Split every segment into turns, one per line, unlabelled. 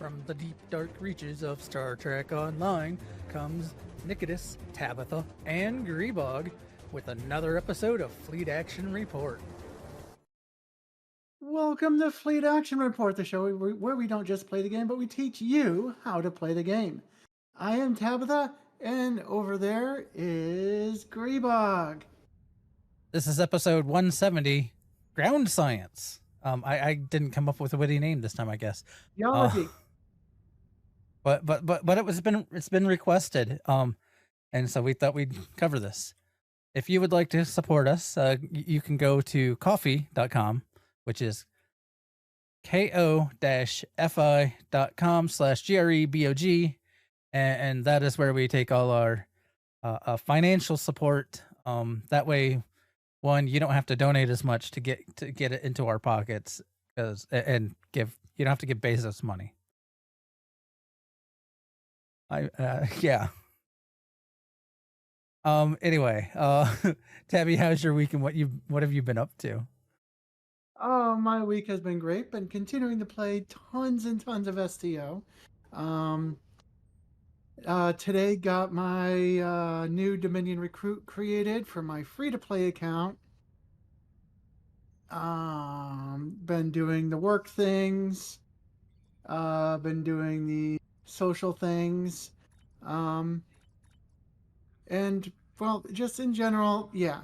From the deep dark reaches of Star Trek Online comes Nikitas, Tabbytha, and Grebog with another episode of Fleet Action Report.
Welcome to Fleet Action Report, the show where we don't just play the game, but we teach you how to play the game. I am Tabbytha, and over there is Grebog.
This is episode 170, Ground Science. I didn't come up with a witty name this time, I guess.
Geology.
But it's been requested. And so we thought we'd cover this. If you would like to support us, you can go to coffee.com, which is ko-fi.com/GREBOG. And that is where we take all our financial support. That way, one, you don't have to donate as much to get it into our pockets, you don't have to give Bezos money. Yeah. Anyway, Tabby, how's your week and what have you been up to?
Oh, my week has been great. Been continuing to play tons and tons of STO. Today got my new Dominion recruit created for my free-to-play account. Been doing the work things. Been doing the social things. And well, just in general, yeah.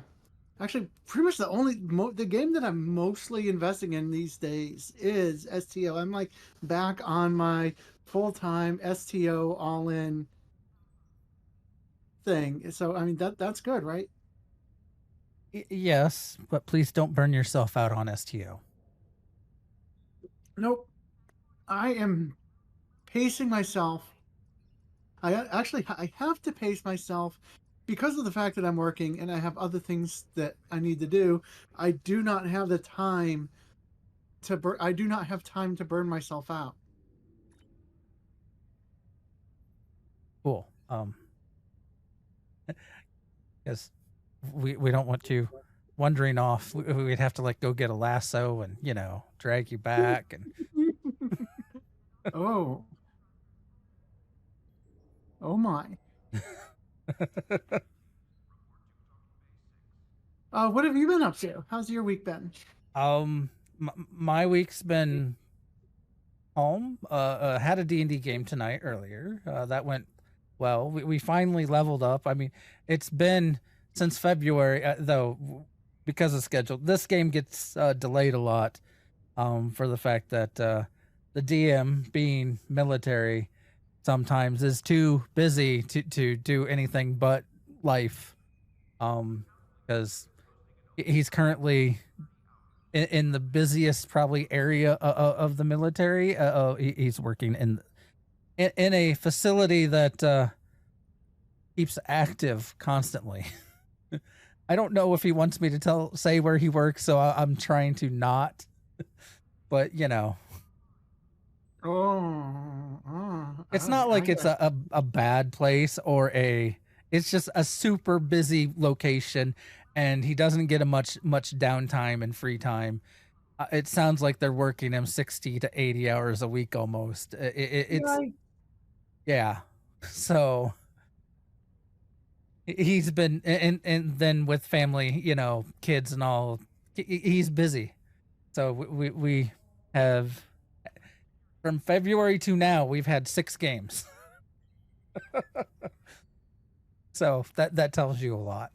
Actually, pretty much the game that I'm mostly investing in these days is STO. I'm like back on my full-time STO all-in thing. So I mean that's good, right?
Yes, but please don't burn yourself out on STO.
Nope. I am pacing myself. I have to pace myself because of the fact that I'm working and I have other things that I need to do. I do not have the time to burn myself out.
Cool. Because we don't want you wandering off. We'd have to like go get a lasso and drag you back and.
Oh my. What have you been up to? How's your week been?
My week's been home. Had a D&D game tonight earlier. That went well. We finally leveled up. I mean, it's been since February, though, because of schedule. This game gets delayed a lot for the fact that the DM, being military, sometimes is too busy to do anything but life. Because he's currently in the busiest probably area of the military. He's working in a facility that keeps active constantly. I don't know if he wants me to say where he works, so I'm trying to not. But it's not like it's a bad place or it's just a super busy location, and he doesn't get a much downtime and free time. It sounds like they're working him 60 to 80 hours a week almost. It's yeah. So he's been and then with family, kids and all, he's busy. So we have, from February to now, we've had 6 games. So that tells you a lot.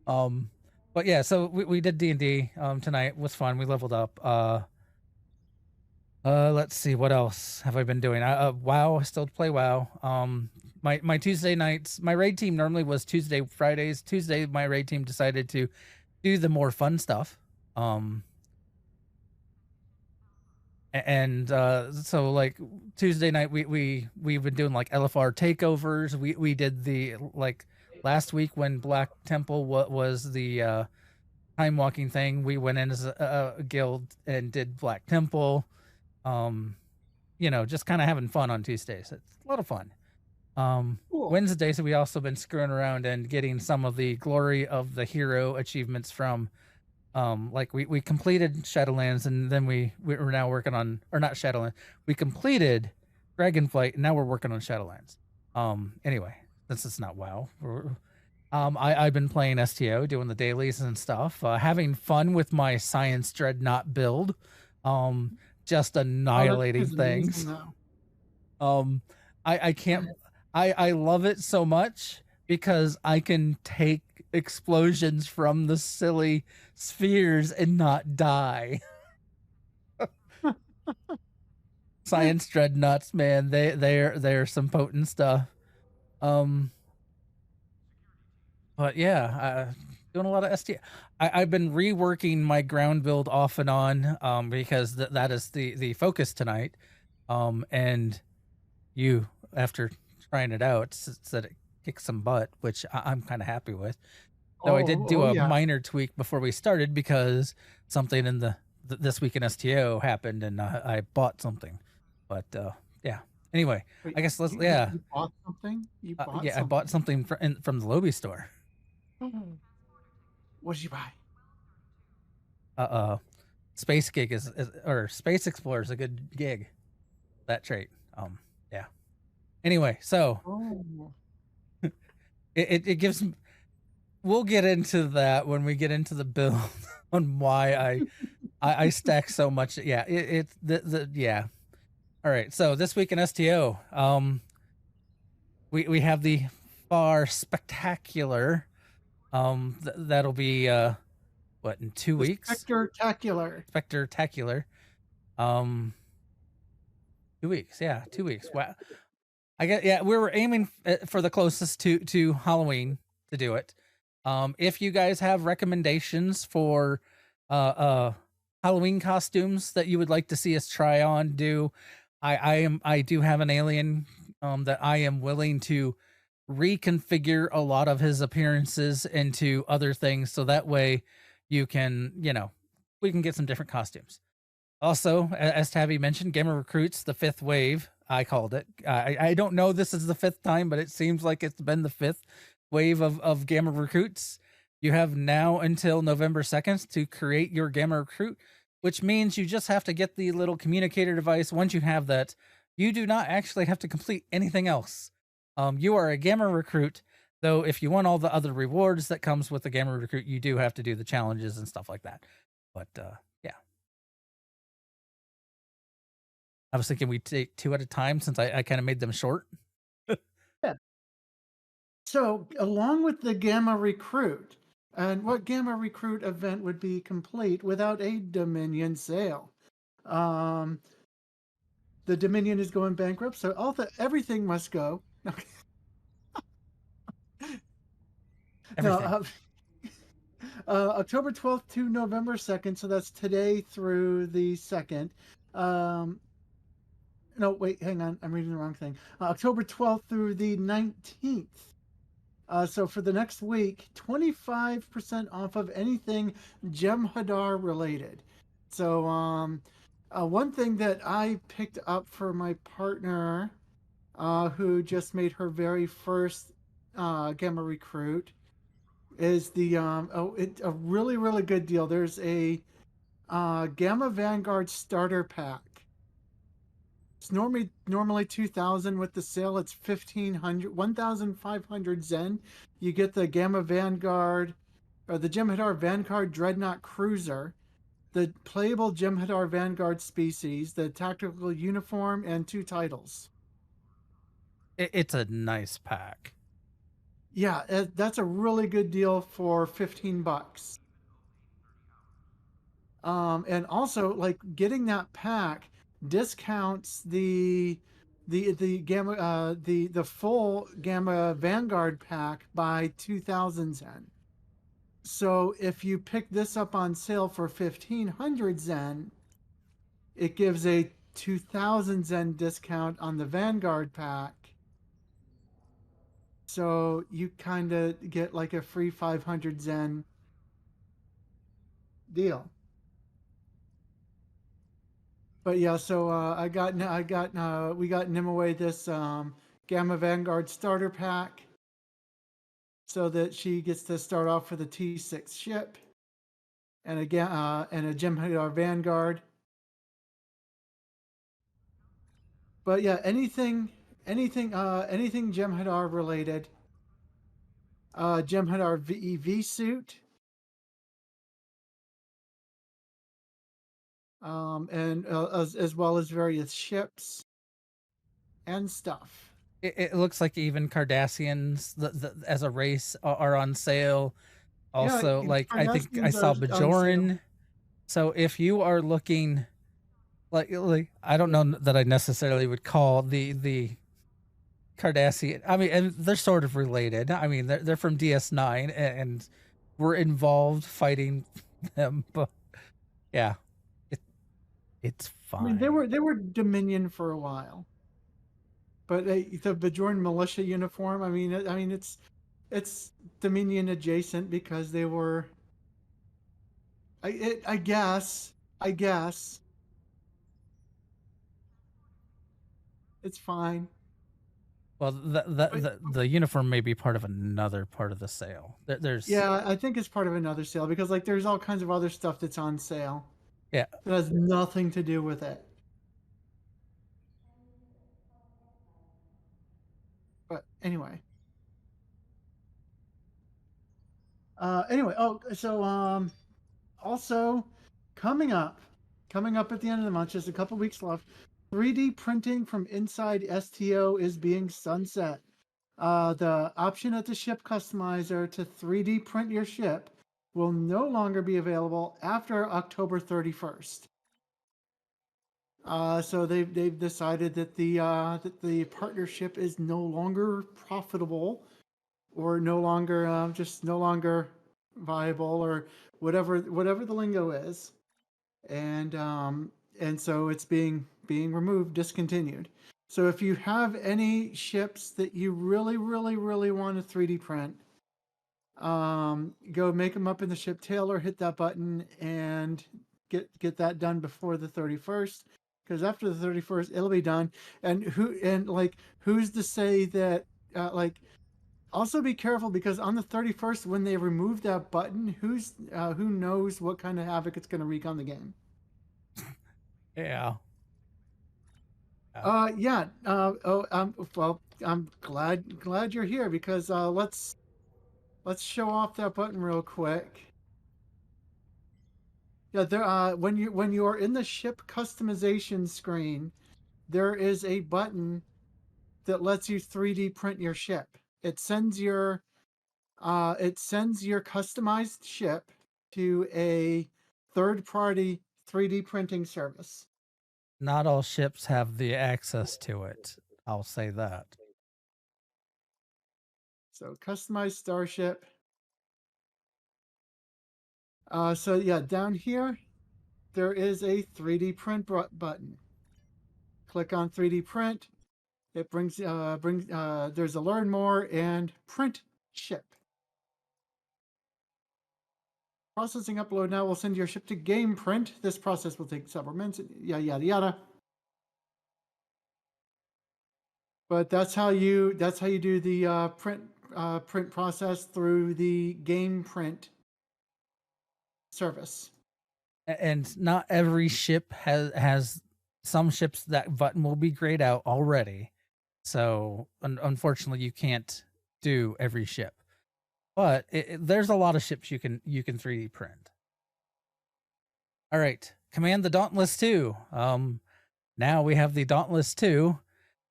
But yeah, so we did D&D tonight. It was fun. We leveled up. Let's see, what else have I been doing? WoW, I still play WoW. My Tuesday nights, my raid team normally was Tuesday, Fridays. Tuesday, my raid team decided to do the more fun stuff. So like Tuesday night, we've been doing like LFR takeovers. We did the like last week when Black Temple was the time walking thing. We went in as a guild and did Black Temple. Just kind of having fun on Tuesdays. It's a lot of fun. Cool. Wednesdays, we also been screwing around and getting some of the Glory of the Hero achievements from like we completed Shadowlands, and then we're now working on, or not Shadowlands, we completed Dragonflight, and now we're working on Shadowlands. Anyway, since it's not WoW, I've been playing STO, doing the dailies and stuff, having fun with my science dreadnought build, just
Oh, that
annihilating
is amazing,
things.
though.
I can't. I love it so much because I can take explosions from the silly spheres and not die. Science dreadnoughts, man, they're some potent stuff. Um, but yeah, doing a lot of ST. I've been reworking my ground build off and on, because that is the focus tonight. And you, after trying it out, said it kicked some butt, which I'm kind of happy with. Though I did do
Oh,
a
yeah.
minor tweak before we started because something in this week in STO happened, and I bought something. But yeah. Anyway,
Wait,
I guess let's
you bought something? You bought
yeah, I bought something from the Lobby store.
something? What did you buy?
Space gig or Space Explorer is a good gig. That trait. Yeah. Anyway, so
Oh.
it gives. We'll get into that when we get into the build on why I stack so much. Yeah, it's the yeah. All right, so this week in STO, we have the far spectacular. That'll be what, in 2 weeks?
Spectre-acular.
Spectre-acular. 2 weeks, yeah, 2 weeks. Wow. I get, yeah, we were aiming for the closest to Halloween to do it. If you guys have recommendations for Halloween costumes that you would like to see us try on, I do have an alien that I am willing to reconfigure a lot of his appearances into other things, so that way you can, we can get some different costumes. Also, as Tabby mentioned, Gamer Recruits, the 5th wave, I called it. I don't know this is the 5th time, but it seems like it's been the 5th wave of Gamma Recruits. You have now until November 2nd to create your Gamma Recruit, which means you just have to get the little communicator device. Once you have that, you do not actually have to complete anything else. You are a Gamma Recruit, though if you want all the other rewards that comes with the Gamma Recruit, you do have to do the challenges and stuff like that. But yeah. I was thinking we take 2 at a time since I kind of made them short.
Yeah. So, along with the Gamma Recruit, and what Gamma Recruit event would be complete without a Dominion sale? Um, the Dominion is going bankrupt, so everything must go.
Everything.
No, October 12th to November 2nd, so that's today through the 2nd. No, wait, hang on. I'm reading the wrong thing. October 12th through the 19th. So for the next week, 25% off of anything Jem'Hadar related. So one thing that I picked up for my partner, who just made her very first Gamma Recruit, is the a really really good deal. There's a Gamma Vanguard starter pack. It's normally 2,000. With the sale it's 1,500, 1,500 Zen. You get the Gamma Vanguard, or the Jem'Hadar Vanguard Dreadnought Cruiser, the playable Jem'Hadar Vanguard species, the tactical uniform, and 2 titles.
It's a nice pack.
Yeah, that's a really good deal for $15. And also, like, getting that pack discounts the gamma the full Gamma Vanguard pack by 2,000 Zen. So if you pick this up on sale for 1,500 Zen, it gives a 2,000 Zen discount on the Vanguard pack. So you kind of get like a free 500 Zen deal. But yeah, so we got Nimue this Gamma Vanguard starter pack, so that she gets to start off with a T6 ship and a Jem'Hadar Vanguard. But yeah, anything Jem'Hadar related. Jem'Hadar VEV suit. And as well as various ships and stuff.
It looks like even Cardassians as a race are on sale. Also,
Yeah,
like I think I
Cardassians
saw
are on sale.
Bajoran. So if you are looking like I don't know that I necessarily would call the Cardassian. I mean, and they're sort of related. I mean, they're from DS9 and we're involved fighting them, but yeah, it, it's
I mean,
fine.
they were Dominion for a while, but the Bajoran militia uniform. I mean, it's Dominion adjacent because they were. I guess. I guess it's fine.
Well,
But
the uniform may be part of another part of the sale. There's
yeah, I think it's part of another sale because like there's all kinds of other stuff that's on sale
yeah.
that has nothing to do with it. But anyway. Anyway, also coming up at the end of the month, just a couple weeks left. 3D printing from inside STO is being sunset. The option at the ship customizer to 3D print your ship will no longer be available after October 31st. So they've decided that the partnership is no longer profitable, or no longer just no longer viable, or whatever the lingo is, and so it's being removed, discontinued. So if you have any ships that you really want to 3D print, go make them up in the ship tailor, hit that button, and get that done before the 31st. Because after the 31st, it'll be done. And who's to say that like also be careful, because on the 31st, when they remove that button, who knows what kind of havoc it's going to wreak on the game.
Yeah.
Yeah. Well, I'm glad you're here, because let's show off that button real quick. Yeah, there. When you are in the ship customization screen, there is a button that lets you 3D print your ship. It sends your customized ship to a third party 3D printing service.
Not all ships have the access to it. I'll say that.
So customized starship. So yeah, down here there is a 3D print button. Click on 3D print. It brings there's a learn more and print ship. Processing upload now will send your ship to game print. This process will take several minutes. Yada yada yada. But that's how you do the print process through the game print service.
And not every ship has some ships that button will be grayed out already. So unfortunately, you can't do every ship. But there's a lot of ships you can 3D print. All right, command the Dauntless II. Now we have the Dauntless II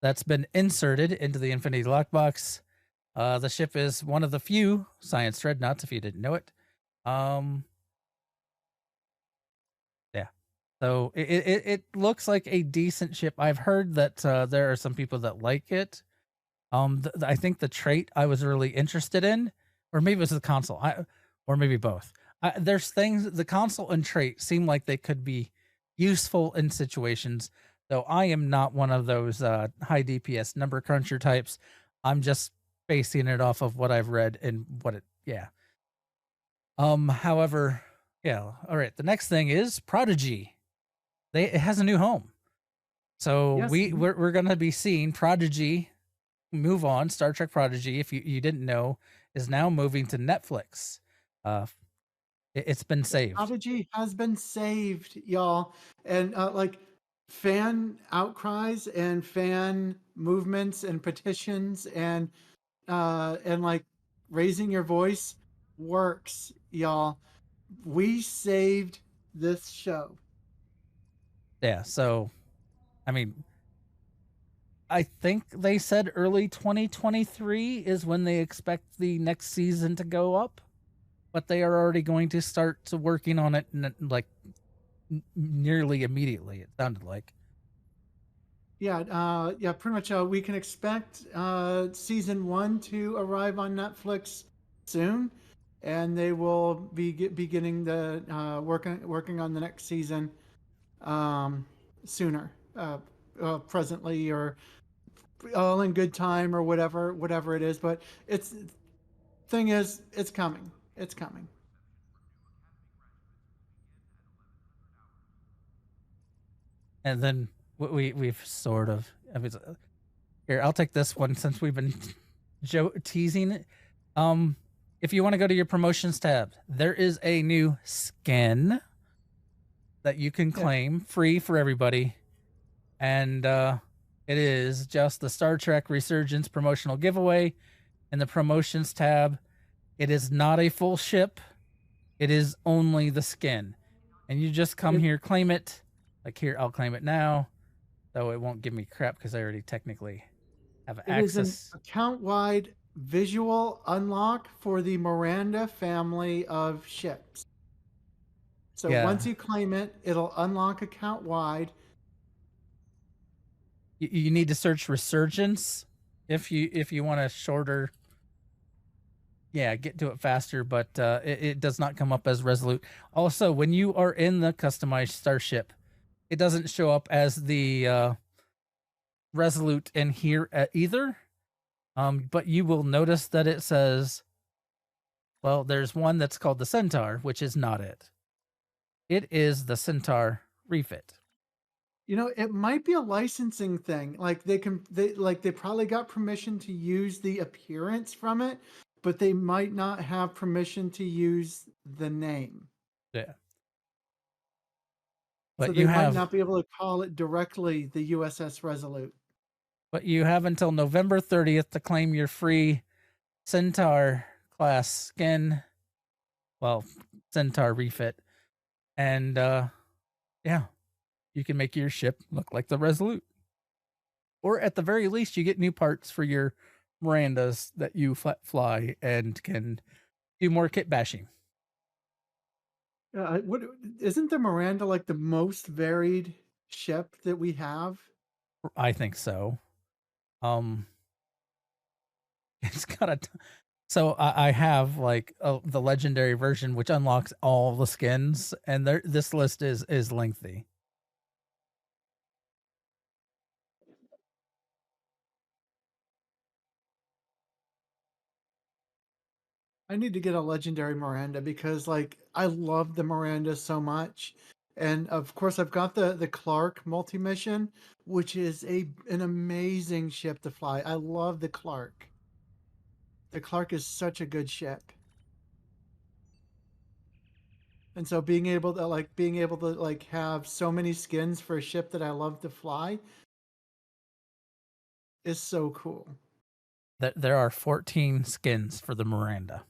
that's been inserted into the Infinity Lockbox. The ship is one of the few science dreadnoughts, if you didn't know it. Yeah. So it looks like a decent ship. I've heard that there are some people that like it. I think the trait I was really interested in, or maybe it was the console, or maybe both. There's things, the console and trait seem like they could be useful in situations, though I am not one of those high DPS number cruncher types. I'm just basing it off of what I've read and what it, yeah. However, yeah. All right. The next thing is Prodigy. It has a new home. So
Yes.
we're gonna be seeing Prodigy move on. Star Trek Prodigy, if you didn't know, is now moving to Netflix. It's been saved.
Prodigy has been saved, y'all. And like fan outcries and fan movements and petitions and like raising your voice works, y'all. We saved this show.
Yeah. So, I mean, I think they said early 2023 is when they expect the next season to go up, but they are already going to start to working on it like nearly immediately. It sounded like.
Yeah, pretty much. We can expect season 1 to arrive on Netflix soon, and they will be beginning the working on the next season sooner, presently, or all in good time, or whatever it is. But it's thing is, it's coming. It's coming.
And then we've sort of. I mean, here, I'll take this one since we've been teasing it. If you want to go to your promotions tab, there is a new skin that you can claim free for everybody, and it is just the Star Trek Resurgence promotional giveaway. In the promotions tab, it is not a full ship; it is only the skin, and you just come here, claim it. Like here, I'll claim it now, though it won't give me crap because I already technically have access.
It is an account-wide visual unlock for the Miranda family of ships. So once you claim it, it'll unlock account-wide.
You need to search Resurgence if you want a shorter. Yeah, get to it faster, but it does not come up as Resolute. Also, when you are in the customized starship, it doesn't show up as the Resolute in here either. But you will notice that it says, well, there's one that's called the Centaur, which is not it. It is the Centaur refit.
You know, it might be a licensing thing. Like they probably got permission to use the appearance from it, but they might not have permission to use the name.
Yeah.
But so they might not be able to call it directly the USS Resolute.
But you have until November 30th to claim your free Centaur class skin. Well, Centaur refit. And yeah, you can make your ship look like the Resolute. Or at the very least, you get new parts for your Mirandas that you fly and can do more kit bashing.
What isn't the Miranda like the most varied ship that we have?
I think so. It's got a. So I have like the legendary version, which unlocks all the skins, and this list is lengthy.
I need to get a legendary Miranda because like I love the Miranda so much. And of course I've got the Clark multi-mission, which is an amazing ship to fly. I love the Clark. The Clark is such a good ship. And so being able to have so many skins for a ship that I love to fly is so cool.
There are 14 skins for the Miranda.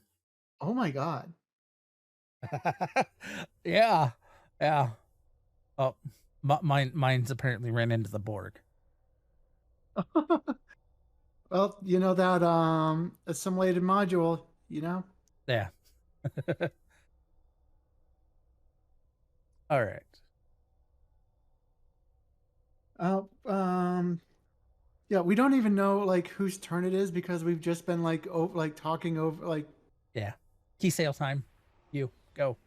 Oh my god.
Yeah. Oh, mine's apparently ran into the Borg.
Well, you know that assimilated module, you know?
Yeah. All right.
Yeah, we don't even know like whose turn it is because we've just been talking over like.
Yeah. Key sale time. You go.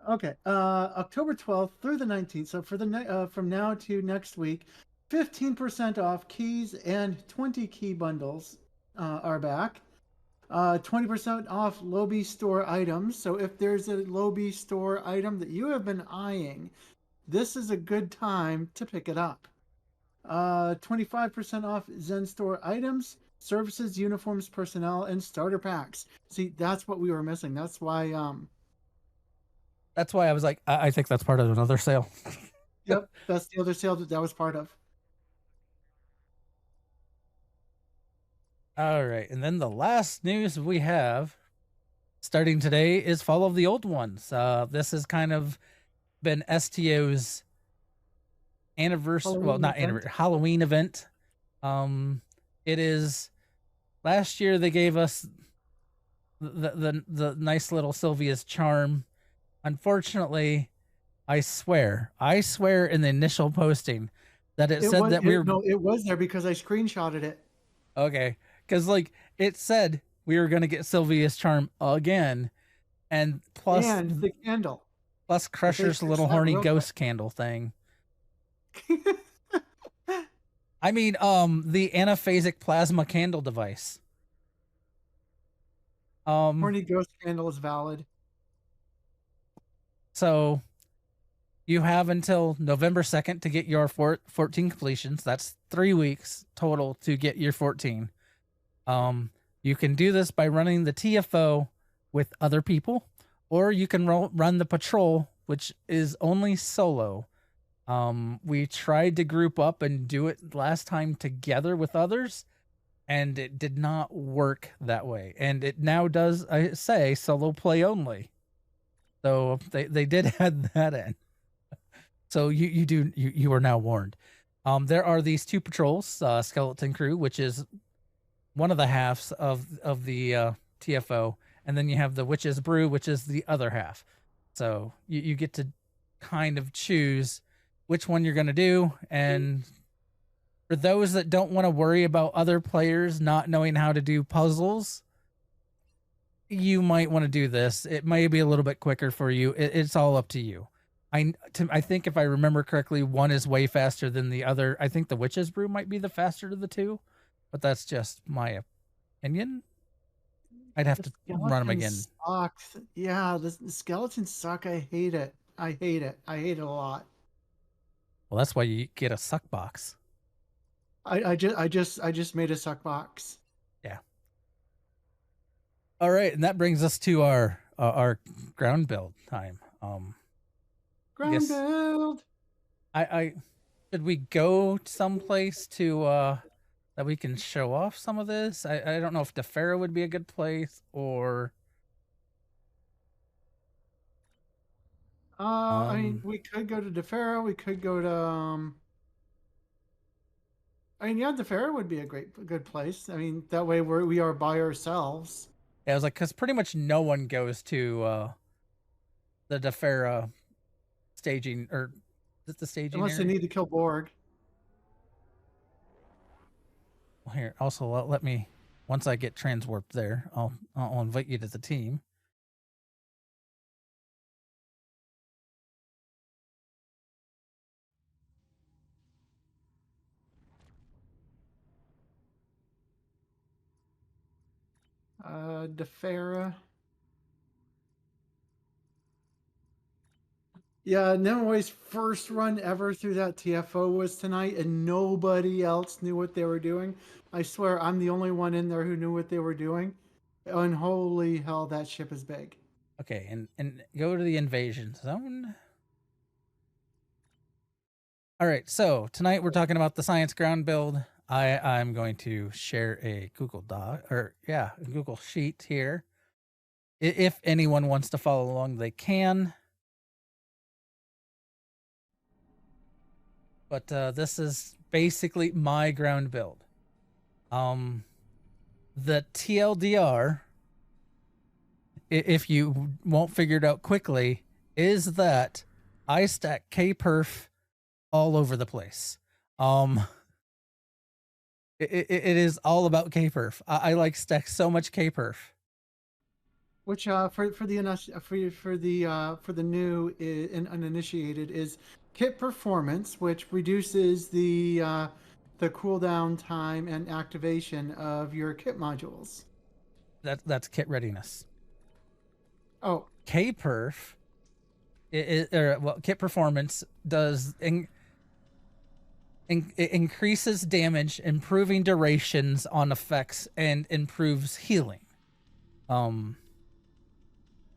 Okay. October 12th through the 19th. So for the from now to next week, 15% off keys and 20 key bundles are back. 20% off Lobby store items. So if there's a Lobby store item that you have been eyeing, this is a good time to pick it up. 25% off Zen store items, services, uniforms, personnel, and starter packs. See, that's what we were missing. That's why
I was like, I think that's part of another sale.
Yep, that's the other sale that was part of.
All right, and then the last news we have starting today is Fall of the Old Ones. This has kind of been STO's anniversary, well,
Halloween
not
event.
anniversary, Halloween event. It is last year they gave us the nice little Sylvia's charm. Unfortunately, I swear in the initial posting that it said that we were
no, it was there because I screenshotted it.
okay, because like it said we were gonna get Sylvia's charm again, and
And the candle.
plus Crusher's little
that
horny
real
ghost candle thing. I mean, the anaphasic plasma candle device.
Horny ghost candle is valid.
So you have until November 2nd to get your 14 completions. That's 3 weeks total to get your 14. You can do this by running the TFO with other people, or you can run the patrol, which is only solo. We tried to group up and do it last time together with others, and it did not work that way. And it now does say solo play only. So they did add that in. So you are now warned. There are these 2 patrols, Skeleton Crew, which is one of the halves of the TFO, and then you have the Witch's Brew, which is the other half. So you get to kind of choose which one you're going to do. And for those that don't want to worry about other players not knowing how to do puzzles, you might want to do this. It may be a little bit quicker for you. It's all up to you. I think if I remember correctly, one is way faster than the other. I think the Witch's Brew might be the faster of the 2, but that's just my opinion. I'd have to run them again.
Sucks. Yeah, the skeletons suck. I hate it. I hate it a lot.
Well, that's why you get a suck box.
I just made a suck box.
Yeah. All right, and that brings us to our ground build time.
Ground build.
I should we go someplace to that we can show off some of this? I don't know if DeFera would be a good place or
I mean, we could go to DeFera. We could go to I mean, yeah, DeFera would be a good place. I mean, that way we are by ourselves.
Yeah, I was like, because pretty much no one goes to the DeFera staging, or is it the staging
unless
area?
they need to kill Borg.
Well, here, also let me, once I get transwarped there, I'll invite you to the team.
DeFera. Yeah, Nemoy's first run ever through that TFO was tonight, and nobody else knew what they were doing. I swear, I'm the only one in there who knew what they were doing. And holy hell, that ship is big.
Okay, and go to the invasion zone. All right, so tonight we're talking about the science ground build. I'm going to share a Google Doc, or yeah, a Google Sheet here. If anyone wants to follow along, they can. But this is basically my ground build. The TLDR, if you won't figure it out quickly, is that I stack K-Perf all over the place. It is all about K-Perf. I like stack so much K-Perf.
Which for the new and uninitiated is kit performance, which reduces the cooldown time and activation of your kit modules.
That's kit readiness.
Oh,
K-Perf, kit performance does it increases damage, improving durations on effects, and improves healing.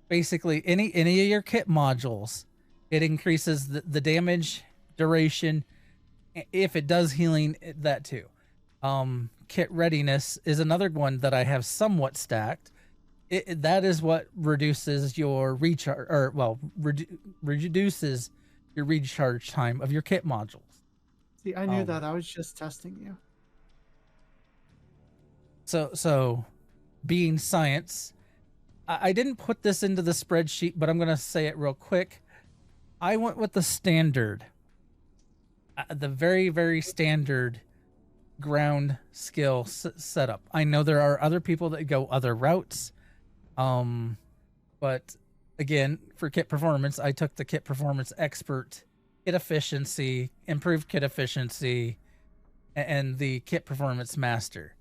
Basically any of your kit modules, it increases the damage duration. If it does healing, that too. Kit readiness is another one that I have somewhat stacked. That is what reduces your recharge, or well, reduces your recharge time of your kit modules.
See, I knew that. I was just testing you.
So being science, I didn't put this into the spreadsheet, but I'm going to say it real quick. I went with the standard, the very, very standard ground skill setup. I know there are other people that go other routes. But again, for kit performance, I took the kit performance expert, kit efficiency, improved kit efficiency, and the kit performance master.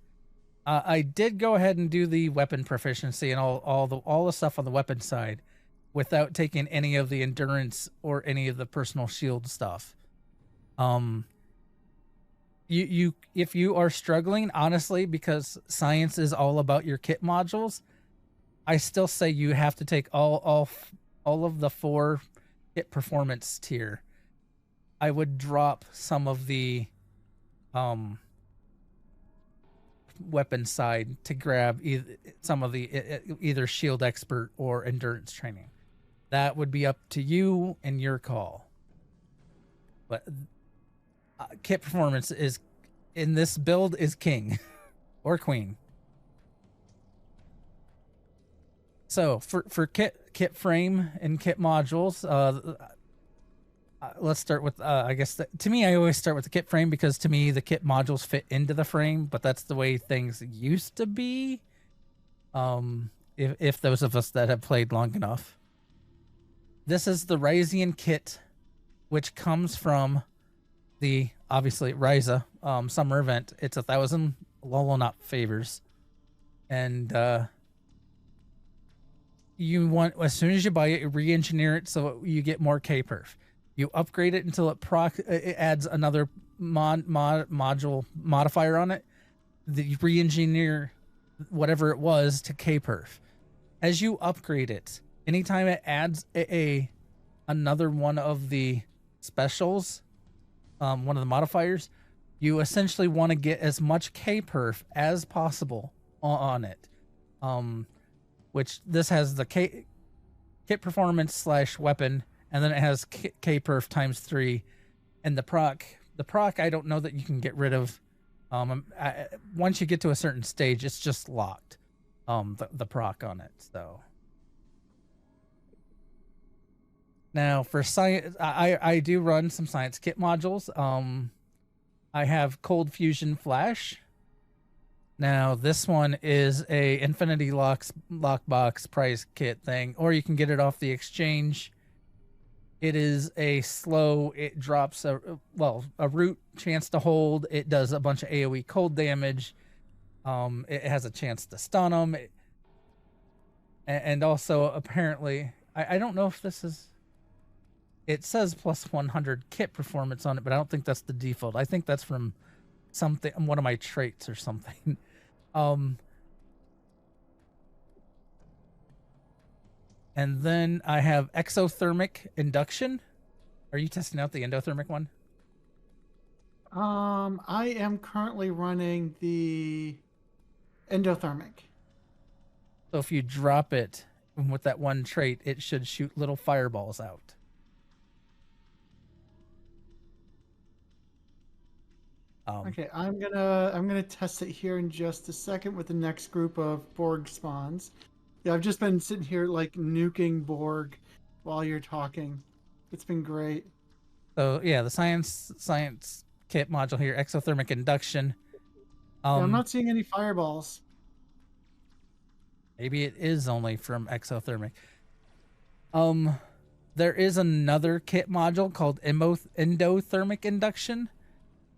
I did go ahead and do the weapon proficiency and all the stuff on the weapon side without taking any of the endurance or any of the personal shield stuff. If you are struggling, honestly, because science is all about your kit modules, I still say you have to take all of the 4 kit performance tier. I would drop some of the weapon side to grab some of the either shield expert or endurance training. That would be up to you and your call. But kit performance is in this build is king or queen. So for kit frame and kit modules, let's start with I guess to me I always start with the kit frame because to me the kit modules fit into the frame, but that's the way things used to be. If those of us that have played long enough. This is the Ryzian kit, which comes from the obviously Ryza summer event. It's 1,000 Lolo not favors, and you want, as soon as you buy it, re-engineer it so you get more K-perf. You upgrade it until it adds another module modifier on it. You re-engineer whatever it was to K-perf. As you upgrade it, anytime it adds another one of the specials, one of the modifiers, you essentially want to get as much K-perf as possible on it. Which this has the kit performance / weapon, and then it has K-perf times 3, and the proc I don't know that you can get rid of. Once you get to a certain stage, it's just locked. The proc on it. So now for science, I do run some science kit modules. I have Cold Fusion Flash. Now this one is a Infinity Lockbox prize kit thing, or you can get it off the exchange. It is a slow, it drops a root chance to hold. It does a bunch of AoE cold damage. It has a chance to stun them. And also apparently, I don't know if this is, it says plus 100 kit performance on it, but I don't think that's the default. I think that's from something, one of my traits or something. And then I have exothermic induction. Are you testing out the endothermic one?
I am currently running the endothermic.
So if you drop it with that one trait, it should shoot little fireballs out.
Okay, I'm gonna test it here in just a second with the next group of Borg spawns. Yeah, I've just been sitting here like nuking Borg while you're talking. It's been great.
So yeah, the science kit module here, exothermic induction.
Yeah, I'm not seeing any fireballs.
Maybe it is only from exothermic. There is another kit module called endothermic induction.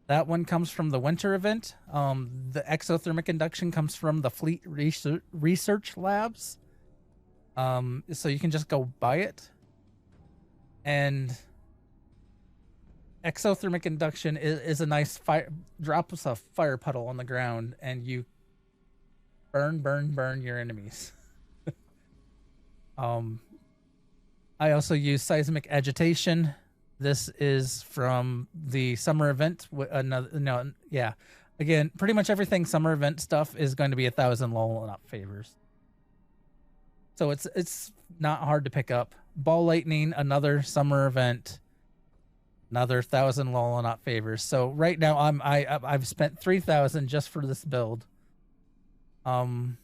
That one comes from the winter event. The exothermic induction comes from the fleet research labs. So you can just go buy it. And exothermic induction is a nice fire, drops a fire puddle on the ground, and you burn your enemies. I also use seismic agitation. This is from the summer event. Another no, yeah. Again, pretty much everything summer event stuff is going to be 1,000 lol and up favors. So it's not hard to pick up. Ball Lightning, another summer event, another 1,000 lol and up favors. So right now I've spent 3,000 just for this build. And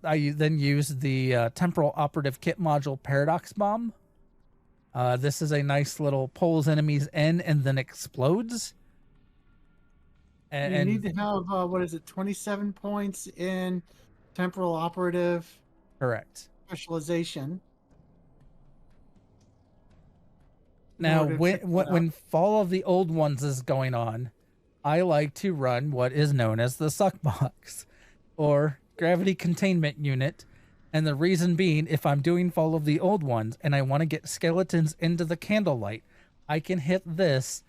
I then use the Temporal Operative Kit Module Paradox Bomb. This is a nice little pulls enemies in and then explodes.
And you need to have, what is it, 27 points in Temporal Operative.
Correct.
Specialization.
Now, when Fall of the Old Ones is going on, I like to run what is known as the Suck Box, or Gravity Containment Unit. And the reason being, if I'm doing Fall of the Old Ones and I want to get skeletons into the candlelight, I can hit this,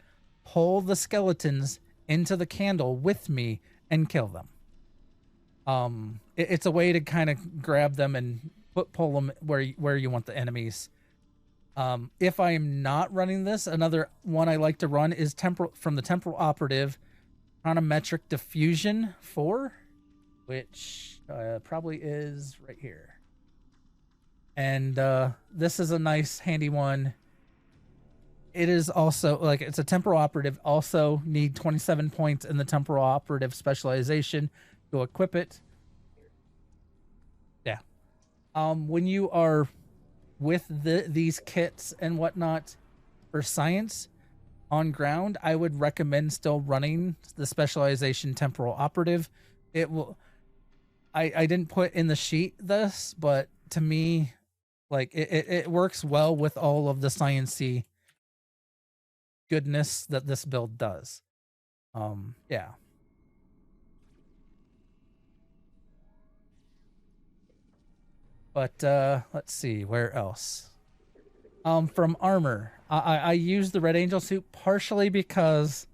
pull the skeletons into the candle with me, and kill them. It's a way to kind of grab them and pull them where you want the enemies. If I am not running this, another one I like to run is from the Temporal Operative Chronometric Diffusion 4, which probably is right here. And this is a nice handy one. It is also, like, it's a Temporal Operative, also need 27 points in the Temporal Operative Specialization to equip it. Yeah. When you are with these kits and whatnot for science on ground, I would recommend still running the Specialization Temporal Operative. It will... I didn't put in the sheet this, but to me, like, it works well with all of the science-y goodness that this build does. Yeah. But let's see, where else? From armor, I used the Red Angel suit partially because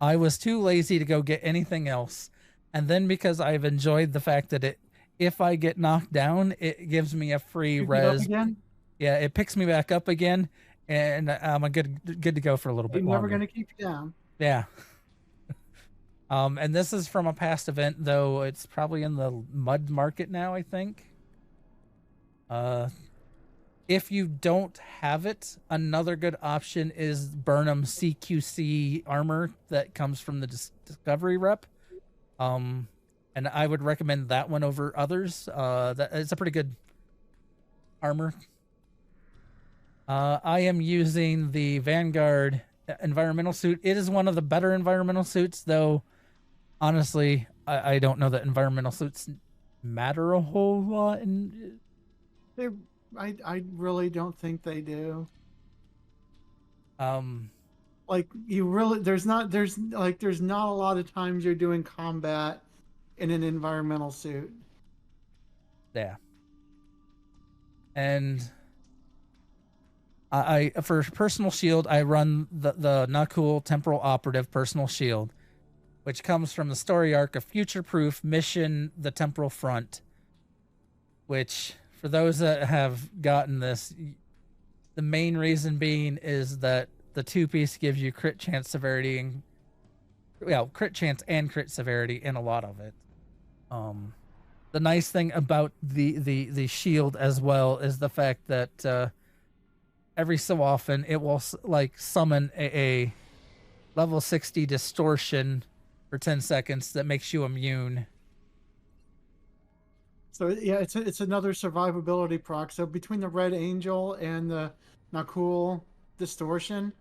I was too lazy to go get anything else, and then because I've enjoyed the fact that if I get knocked down, it gives me a free res. Yeah, it picks me back up again, and I'm good to go for a little bit longer.
Never gonna keep you down.
Yeah. And this is from a past event, though it's probably in the mud market now, I think. If you don't have it, another good option is Burnham CQC armor that comes from the Discovery rep. And I would recommend that one over others. That it's a pretty good armor. I am using the Vanguard environmental suit. It is one of the better environmental suits, though. Honestly, I don't know that environmental suits matter a whole lot.
I really don't think they do. Like, you really, there's not a lot of times you're doing combat in an environmental suit.
Yeah. And I for personal shield, I run the not cool Temporal Operative personal shield, which comes from the story arc of Future Proof Mission the Temporal Front, which, for those that have gotten this, the main reason being is that the two-piece gives you crit chance severity and, well, crit chance and crit severity in a lot of it. The nice thing about the shield as well is the fact that every so often it will like summon a level 60 distortion for 10 seconds that makes you immune.
So yeah, it's another survivability proc. So between the Red Angel and the Nakul distortion,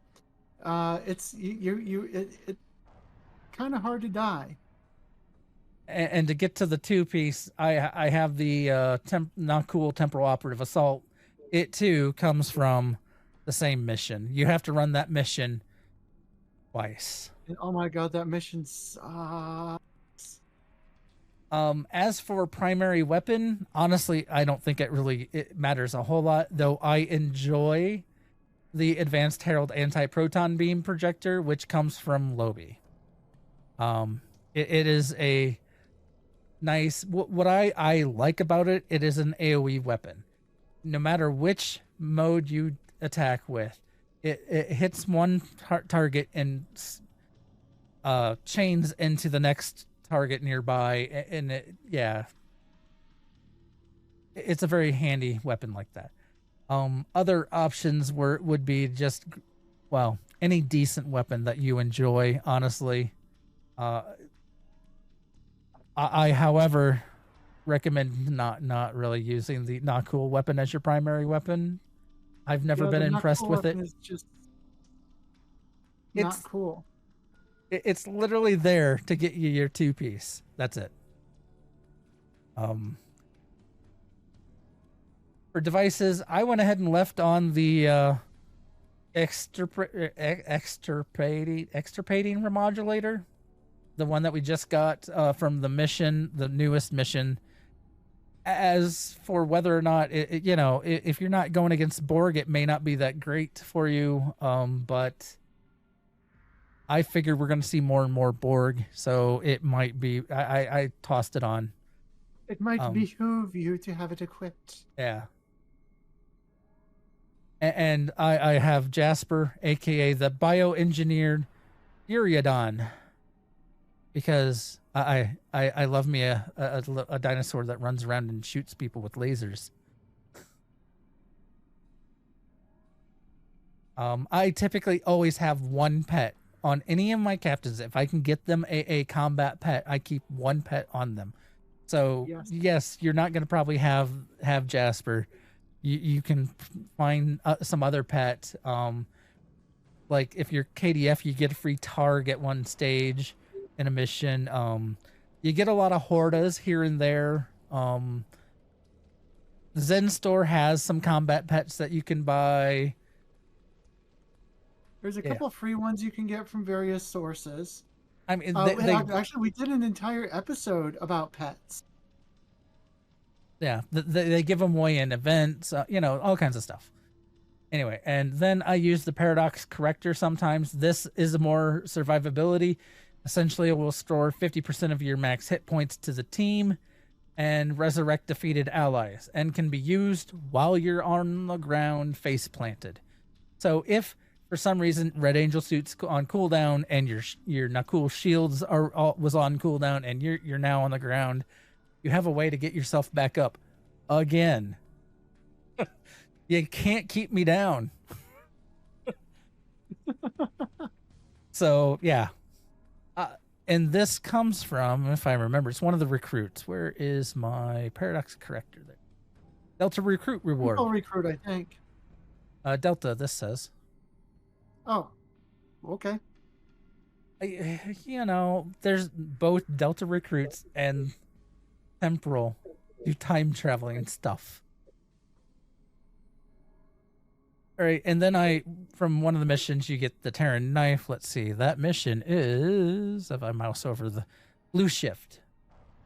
it's kind of hard to die.
And to get to the two-piece, I have the Nakul Temporal Operative Assault. It too comes from the same mission. You have to run that mission twice.
And, oh my god, that mission sucks.
As for primary weapon, honestly, I don't think it matters a whole lot, though I enjoy the Advanced Herald Anti-Proton Beam Projector, which comes from Lobi. It is a nice, what I like about it, it is an AoE weapon. No matter which mode you attack with, it hits one target and chains into the next target nearby, and it's a very handy weapon like that. Other options would be just, well, any decent weapon that you enjoy, honestly. I however, recommend not really using the not cool weapon as your primary weapon. I've never been
the not
impressed
cool
with it.
weapon is just not
It's
cool.
it's literally there to get you your 2-piece. That's it. For devices, I went ahead and left on the extirpating remodulator, the one that we just got from the mission, the newest mission. As for whether or not if you're not going against Borg, it may not be that great for you. But I figure we're going to see more and more Borg, so it might be. I tossed it on.
It might behoove you to have it equipped.
Yeah. And I have Jasper, aka the bioengineered Uriodon, because I love me a dinosaur that runs around and shoots people with lasers. I typically always have one pet on any of my captains. If I can get them a combat pet, I keep one pet on them. So yes, you're not going to probably have Jasper. You can find some other pet. Like if you're KDF, you get a free Targ at one stage in a mission. You get a lot of Hordas here and there. Zen Store has some combat pets that you can buy.
There's a couple free ones you can get from various sources.
I mean,
actually, we did an entire episode about pets.
Yeah, they give them away in events, all kinds of stuff. Anyway, and then I use the Paradox Corrector sometimes. This is more survivability. Essentially, it will store 50% of your max hit points to the team and resurrect defeated allies, and can be used while you're on the ground face planted. So if for some reason Red Angel suit's on cooldown and your Nakul shields was on cooldown and you're now on the ground, you have a way to get yourself back up again. You can't keep me down. So yeah. And this comes from, if I remember, it's one of the recruits. Where is my Paradox Corrector there? Delta Recruit reward.
Recruit, I think.
Delta, this says.
Oh, okay.
There's both Delta Recruits and Temporal do time traveling and stuff. All right, and then from one of the missions, you get the Terran knife. Let's see, that mission is, if I mouse over the blue shift.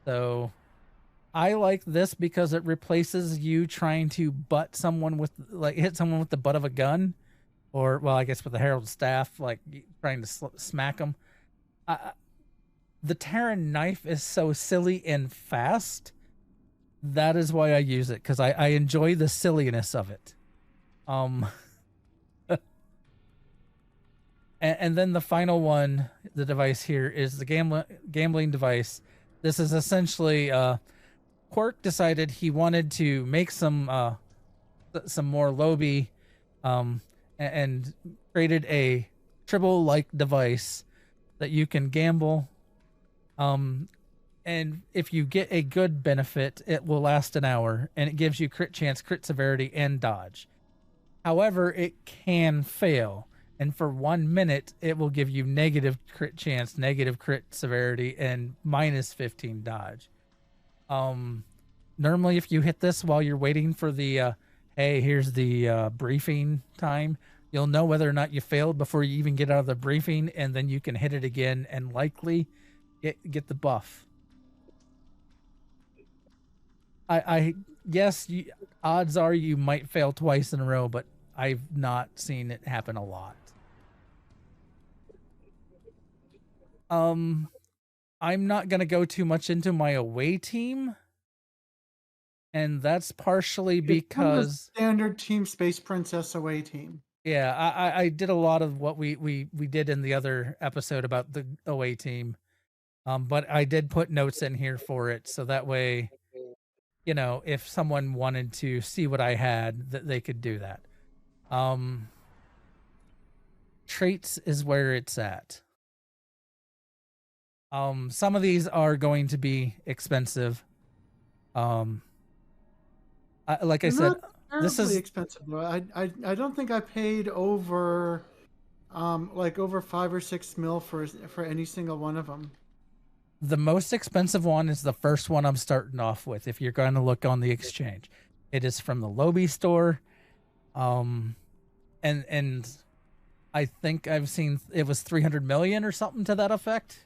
So I like this because it replaces you trying to hit someone with the butt of a gun, or, well, I guess with the Herald staff, like trying to smack them. The Terran knife is so silly and fast. That is why I use it, because I enjoy the silliness of it. And then the final one, the device here, is the gambling device. This is essentially Quark decided he wanted to make some more Lobi, and created a Tribble-like device that you can gamble. And if you get a good benefit, it will last an hour, and it gives you crit chance, crit severity, and dodge. However, it can fail, and for 1 minute, it will give you negative crit chance, negative crit severity, and minus 15 dodge. Normally, if you hit this while you're waiting for the, hey, here's the briefing time, you'll know whether or not you failed before you even get out of the briefing, and then you can hit it again and likely get the buff. I guess odds are you might fail twice in a row, but I've not seen it happen a lot. I'm not going to go too much into my away team, and that's partially because
standard Team Space Princess away team.
Yeah, I did a lot of what we did in the other episode about the OA team. But I did put notes in here for it, so that way, if someone wanted to see what I had, that they could do that. Um, Traits is where it's at. Some of these are going to be expensive. Um, like I
They're
said,
not
this
terribly
is
expensive though. I don't think I paid over like over 5 or 6 mil for any single one of them.
the most expensive one is the first one I'm starting off with. If you're going to look on the exchange, it is from the Lobby store. Um, and I think I've seen it was 300 million or something to that effect.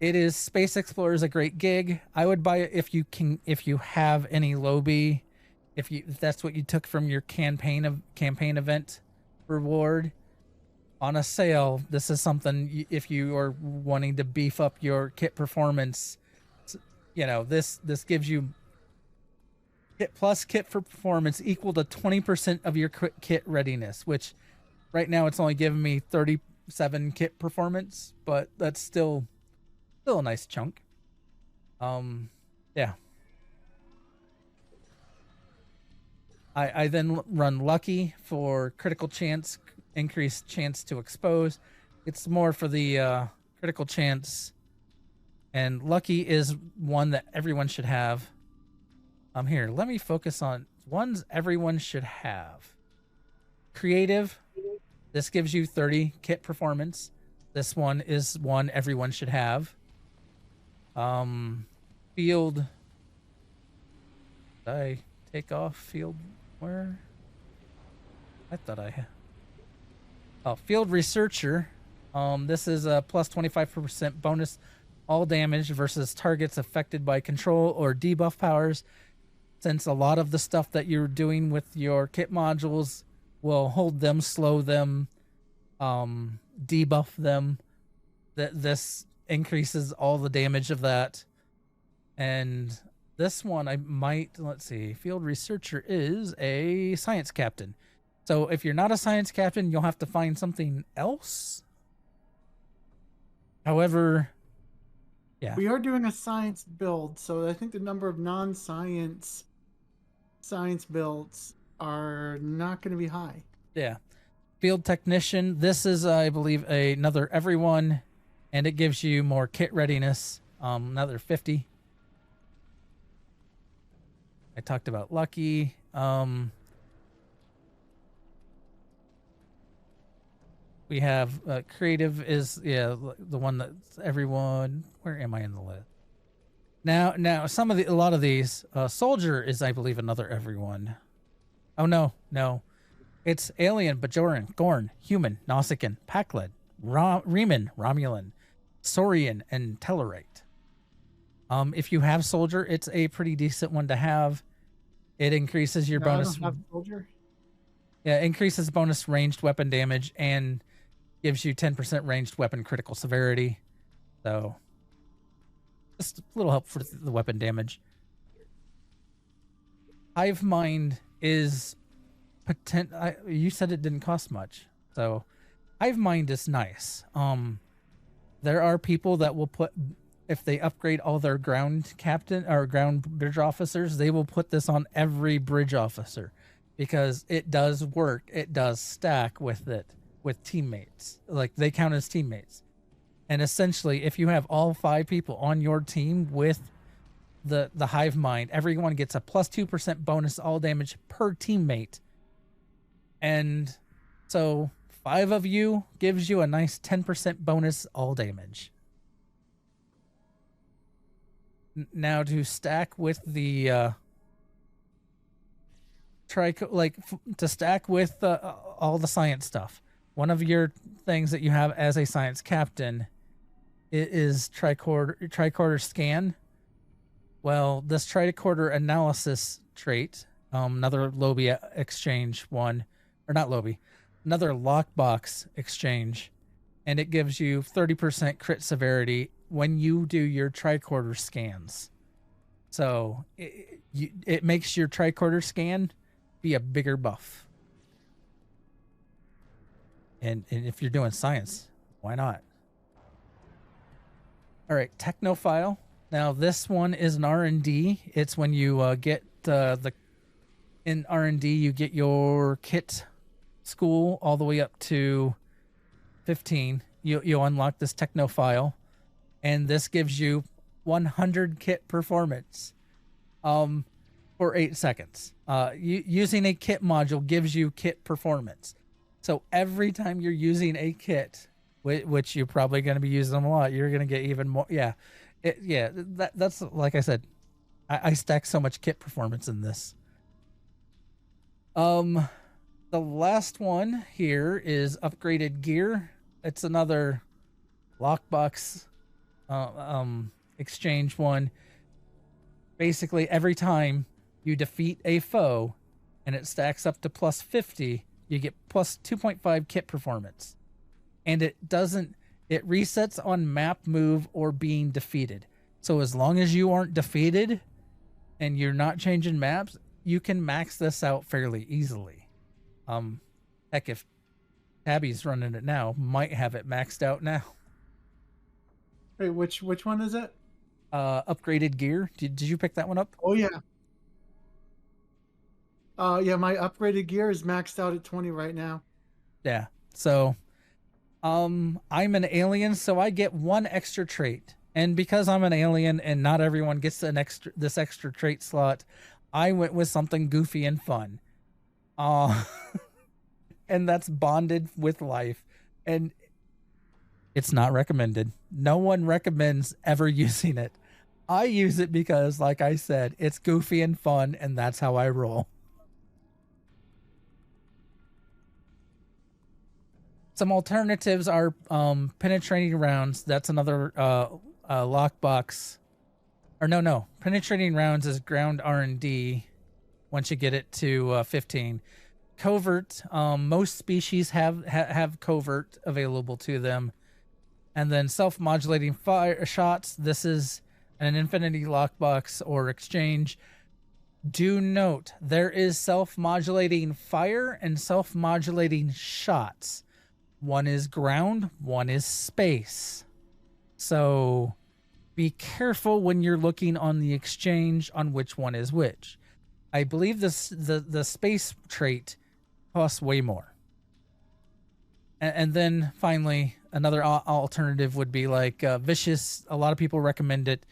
It is Space Explorer is a great gig. I would buy it if you have any Lobby, if that's what you took from your campaign event reward on a sale. This is something if you are wanting to beef up your kit performance. This gives you kit for performance equal to 20% of your kit readiness, which right now it's only giving me 37 kit performance, but that's still a nice chunk. Yeah. I then run Lucky for critical chance, increased chance to expose. It's more for the critical chance, and Lucky is one that everyone should have. Here, let me focus on ones everyone should have. Creative, this gives you 30 kit performance. This one is one everyone should have. Field. Did I take off field? Where? I thought I had. Oh, field researcher. This is a plus 25% bonus all damage versus targets affected by control or debuff powers. Since a lot of the stuff that you're doing with your kit modules will hold them, slow them, debuff them, this increases all the damage of that. And this one I might, let's see, field researcher is a science captain. So if you're not a science captain, you'll have to find something else. However, yeah.
We are doing a science build, so I think the number of non-science science builds are not going to be high.
Yeah. Field technician. This is, I believe, another everyone, and it gives you more kit readiness. Another 50. I talked about Lucky. We have creative is the one that's everyone. Where am I in the list? Now a lot of these soldier is, I believe, another everyone. Oh no, it's alien, Bajoran, Gorn, human, Nausicaan, Pakled, Riemann, Romulan, Saurian, and Tellarite. If you have soldier, it's a pretty decent one to have. It increases your bonus.
I don't have soldier.
Yeah, increases bonus ranged weapon damage and gives you 10% ranged weapon critical severity. So, just a little help for the weapon damage. Hive Mind is you said it didn't cost much, so Hive Mind is nice. There are people that will put, if they upgrade all their ground captain or ground bridge officers, they will put this on every bridge officer because it does work. It does stack with teammates. Like, they count as teammates. And essentially, if you have all 5 people on your team with the Hive Mind, everyone gets a plus 2% bonus all damage per teammate. And so 5 of you gives you a nice 10% bonus all damage. Now to stack with the to stack with all the science stuff. One of your things that you have as a science captain is tricorder scan. Well, this tricorder analysis trait, another Lobby exchange one, or not Lobby, another lockbox exchange, and it gives you 30% crit severity when you do your tricorder scans. So it makes your tricorder scan be a bigger buff. And if you're doing science, why not? All right, Technophile. Now this one is an R&D. It's when you get the in R&D you get your kit school all the way up to 15. You unlock this Technophile, and this gives you 100 kit performance for 8 seconds. Using a kit module gives you kit performance. So every time you're using a kit, which you're probably going to be using them a lot, you're going to get even more. Yeah. That's like I said, I stack so much kit performance in this. The last one here is upgraded gear. It's another lockbox exchange one. Basically, every time you defeat a foe and it stacks up to plus 50, you get plus 2.5 kit performance. And it resets on map move or being defeated. So as long as you aren't defeated and you're not changing maps, you can max this out fairly easily. Heck, if Tabby's running it now, might have it maxed out now.
Wait, which one is it?
Upgraded gear. Did you pick that one up?
Oh yeah. Yeah, my upgraded gear is maxed out at 20 right now.
Yeah. So, I'm an alien, so I get one extra trait. And because I'm an alien and not everyone gets this extra trait slot, I went with something goofy and fun. And that's bonded with life. And it's not recommended. No one recommends ever using it. I use it because, like I said, it's goofy and fun, and that's how I roll. Some alternatives are penetrating rounds. That's another lockbox. Or no. Penetrating rounds is ground R&D once you get it to 15. Covert. Most species have covert available to them. And then self-modulating fire shots. This is an Infinity Lockbox or exchange. Do note, there is self-modulating fire and self-modulating shots. One is ground, one is space. So be careful when you're looking on the exchange on which one is which. I believe the space trait costs way more. And then finally, another alternative would be like Vicious. A lot of people recommend it.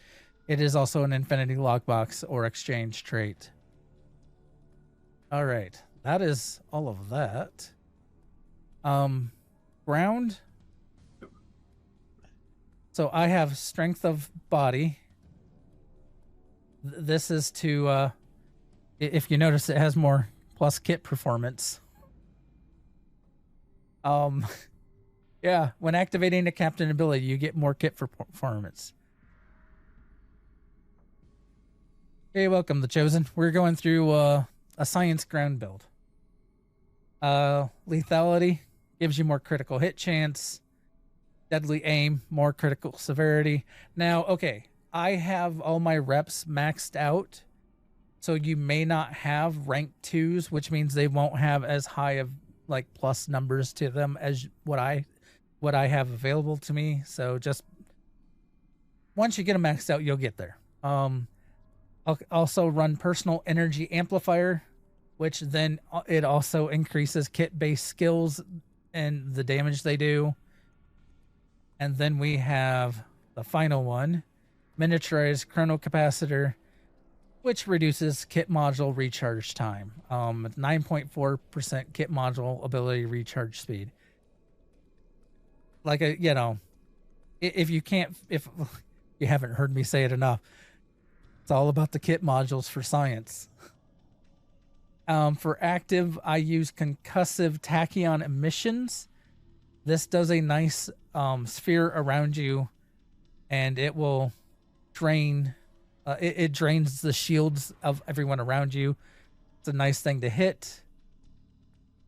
It is also an Infinity Lockbox or exchange trait. All right. That is all of that. Ground. So I have strength of body. This is to, if you notice, it has more plus kit performance. Yeah, when activating a captain ability, you get more kit for performance. Hey, welcome, The Chosen. We're going through a science ground build. Lethality gives you more critical hit chance. Deadly aim, more critical severity. Now, okay, I have all my reps maxed out, so you may not have rank 2s, which means they won't have as high of like plus numbers to them as what I have available to me. So just once you get them maxed out, you'll get there. I'll also run personal energy amplifier, which then it also increases kit-based skills and the damage they do. And then we have the final one, miniaturized chrono capacitor, which reduces kit module recharge time. 9.4% kit module ability recharge speed. Like if you you haven't heard me say it enough, it's all about the kit modules for science. For active, I use concussive tachyon emissions. This does a nice sphere around you, and it will drain. It drains the shields of everyone around you. It's a nice thing to hit.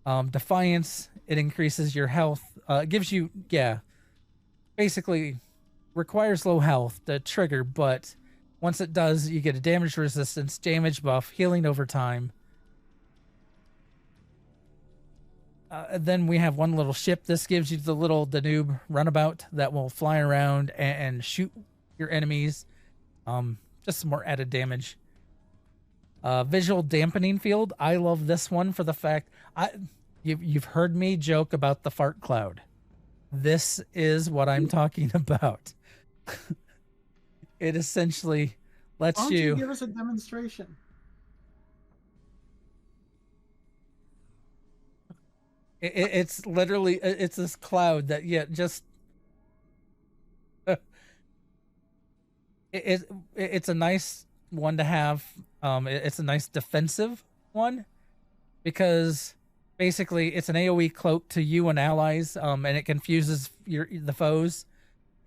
Defiance, it increases your health. It gives you, basically requires low health to trigger, but once it does, you get a damage resistance, damage buff, healing over time. Then we have one little ship. This gives you the little Danube runabout that will fly around and shoot your enemies. Just some more added damage. Visual dampening field. I love this one for the fact you've heard me joke about the fart cloud. This is what I'm talking about. It essentially lets
Why don't you give us a demonstration?
It's literally it's this cloud that just it's a nice one to have. It's a nice defensive one because basically it's an AoE cloak to you and allies, and it confuses the foes,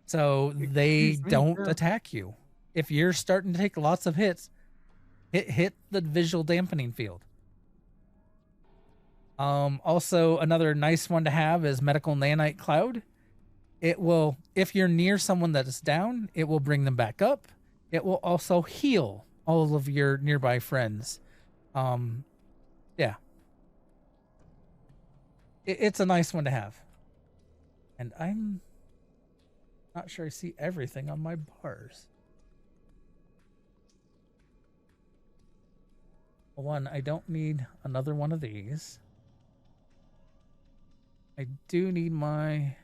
so they don't attack you. If you're starting to take lots of hits, hit the visual dampening field. Also, another nice one to have is Medical Nanite Cloud. It will, if you're near someone that is down, it will bring them back up. It will also heal all of your nearby friends. Yeah. It's a nice one to have. And I'm not sure I see everything on my bars. One, I don't need another one of these. I do need my...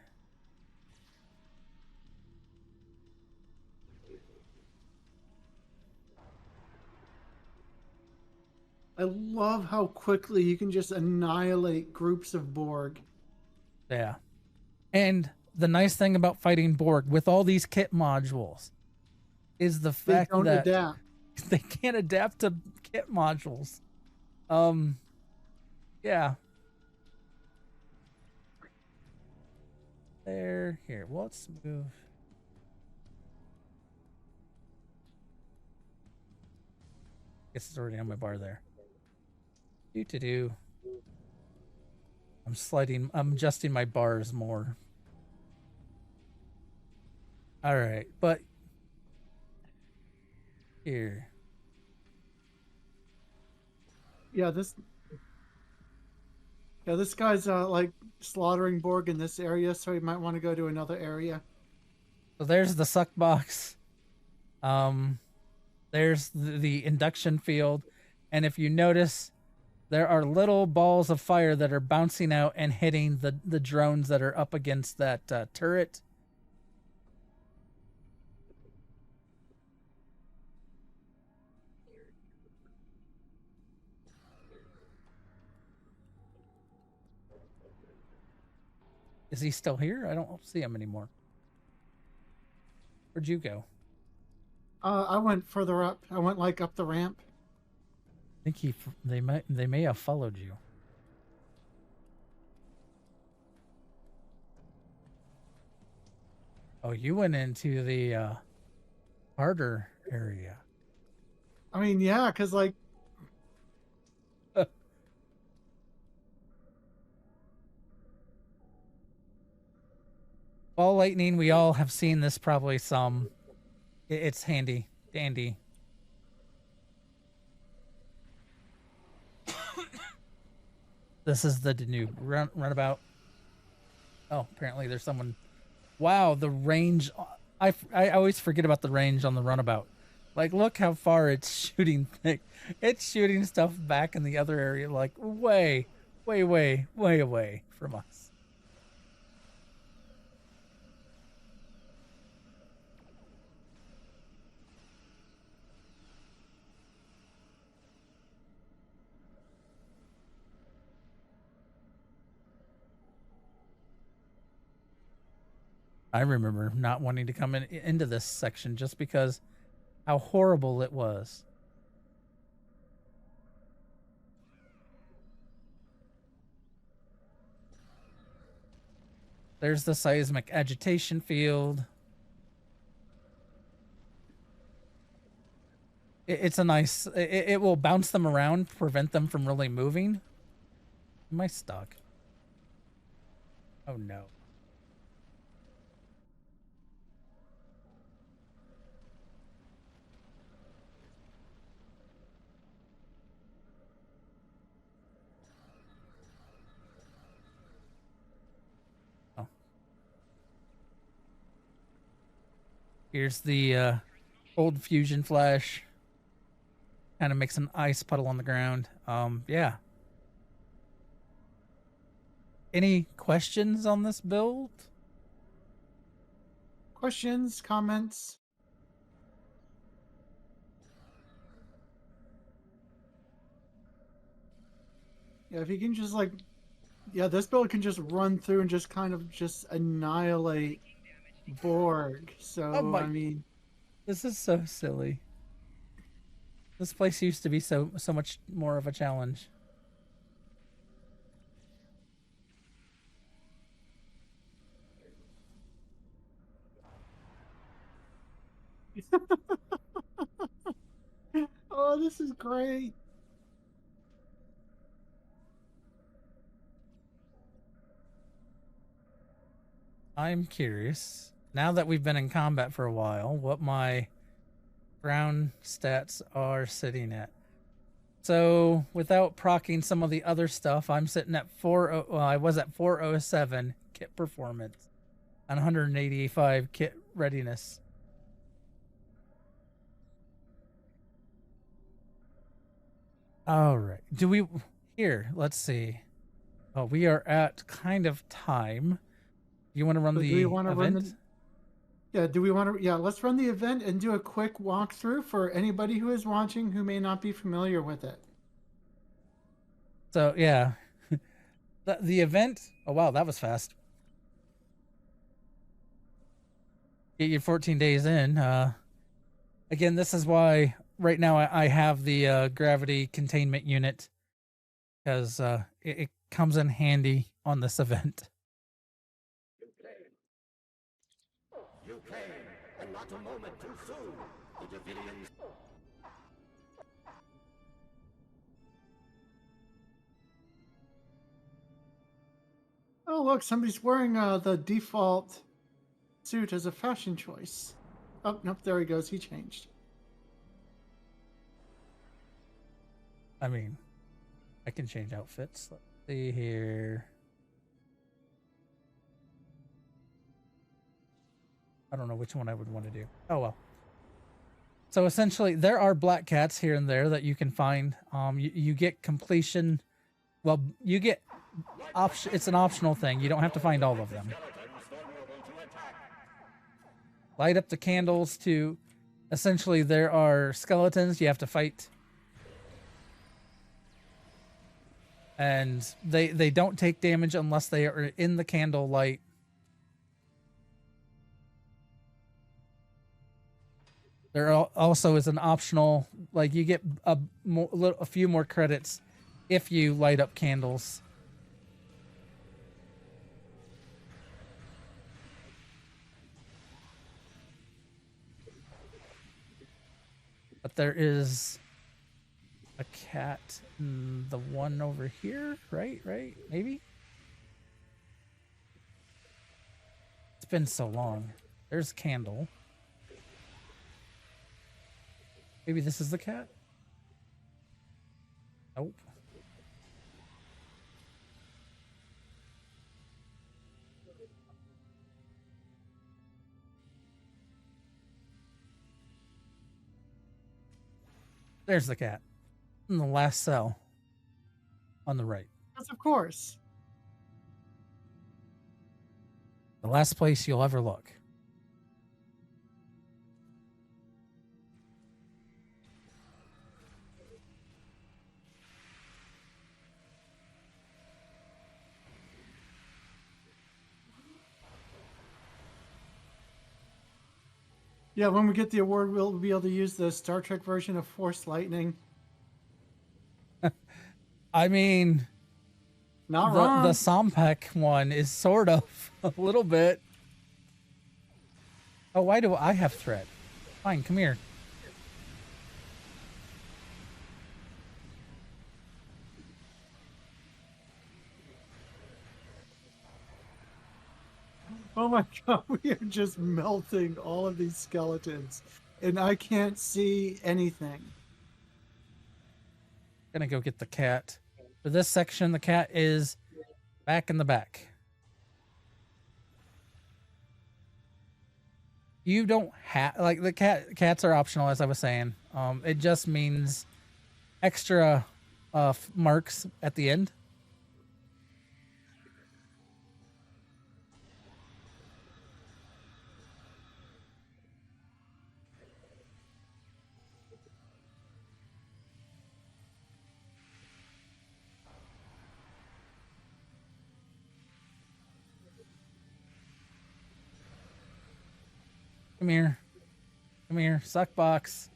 I love how quickly you can just annihilate groups of Borg.
Yeah. And the nice thing about fighting Borg with all these kit modules is the fact that
adapt.
They can't adapt to kit modules. Yeah. Here, well, let's move. Guess it's already on my bar there. I'm adjusting my bars more. All right, but here.
Yeah, this guy's like slaughtering Borg in this area, so he might want to go to another area.
So there's the suck box. There's the induction field, and if you notice, there are little balls of fire that are bouncing out and hitting the drones that are up against that turret. Is he still here? I don't see him anymore. Where'd you go?
I went further up. I went like up the ramp.
I think they may have followed you. Oh, you went into the harder area.
I mean, yeah, because like
ball lightning, we all have seen this probably some. It's handy dandy. This is the new runabout. Oh, apparently there's someone. Wow, the range. I always forget about the range on the runabout. Like, look how far it's shooting. It's shooting stuff back in the other area, like way away from us. I remember not wanting to come into this section just because how horrible it was. There's the seismic agitation field. It's a nice... It will bounce them around, prevent them from really moving. Am I stuck? Oh, no. Here's the old fusion flash. Kind of makes an ice puddle on the ground. Yeah. Any questions on this build?
Questions, comments? Yeah, if you can just like, yeah, this build can just run through and just kind of just annihilate Borg. So,
Oh my,
I mean,
this is so silly. This place used to be so much more of a challenge.
oh, this is great.
I'm curious, now that we've been in combat for a while, what my ground stats are sitting at. So without procking some of the other stuff, I'm sitting at I was at 407 kit performance and 185 kit readiness. All right. Let's see. Oh, we are at kind of time. You want to run the event?
Yeah, do we want to? Yeah, let's run the event and do a quick walkthrough for anybody who is watching who may not be familiar with it.
So, yeah. the event, oh wow, that was fast. Get your 14 days in. Again, this is why right now I have the gravity containment unit, because it comes in handy on this event. You came, and not a moment too soon. The Davidians.
Oh, look, somebody's wearing the default suit as a fashion choice. Oh, nope, there he goes. He changed.
I mean, I can change outfits. Let's see here. I don't know which one I would want to do. Oh, well. So essentially, there are black cats here and there that you can find. You get completion. Well, you get option. It's an optional thing. You don't have to find all of them. Light up the candles to. Essentially, there are skeletons you have to fight. And they don't take damage unless they are in the candle light. There also is an optional, like you get a few more credits if you light up candles. But there is a cat in the one over here, right? Maybe? It's been so long. There's Candle. Maybe this is the cat? Nope. There's the cat. In the last cell. On the right.
Yes, of course.
The last place you'll ever look.
Yeah, when we get the award, we'll be able to use the Star Trek version of Force Lightning.
I mean,
not wrong.
The Sompek one is sort of a little bit. Oh, why do I have threat? Fine, come here.
Oh my god, we are just melting all of these skeletons, and I can't see anything.
Gonna go get the cat. For this section, the cat is back in the back. You don't have like the cats are optional, as I was saying. It just means extra marks at the end. Come here. Come here. Suck box.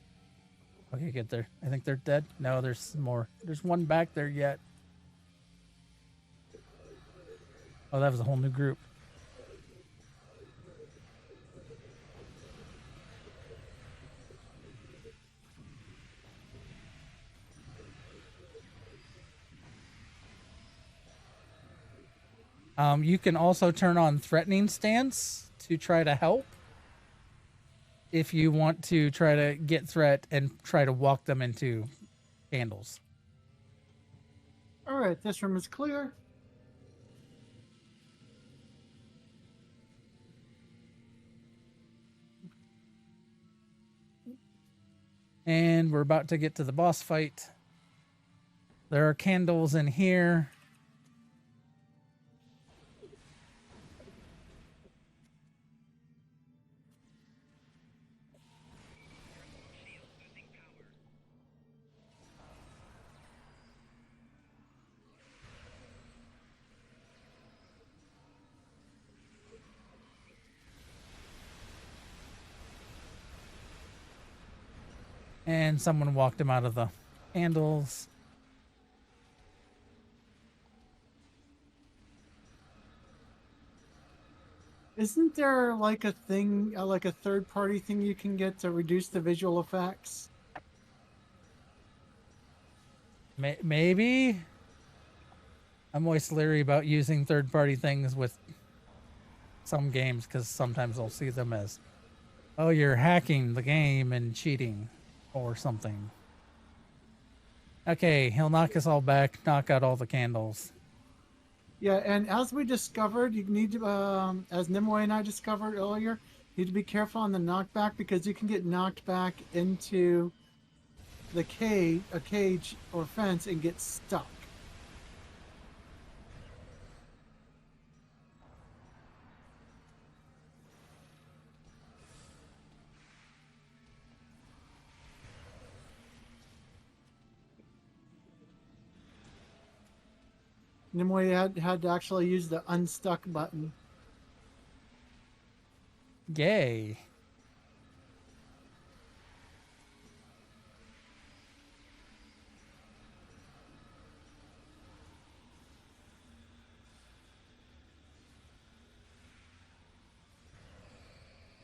Okay, get there. I think they're dead. No, there's more. There's one back there yet. Oh, that was a whole new group. You can also turn on threatening stance to try to help. If you want to try to get threat and try to walk them into candles.
All right, this room is clear.
And we're about to get to the boss fight. There are candles in here. And someone walked him out of the candles.
Isn't there like a thing, like a third-party thing you can get to reduce the visual effects?
Maybe. I'm always leery about using third-party things with some games because sometimes I'll see them as, oh, you're hacking the game and cheating or something. Okay, he'll knock us all back, knock out all the candles.
Yeah, and as we discovered, you need to, as Nimue and I discovered earlier, you need to be careful on the knockback because you can get knocked back into the cage or fence and get stuck. Nimue had to actually use the unstuck button.
Yay.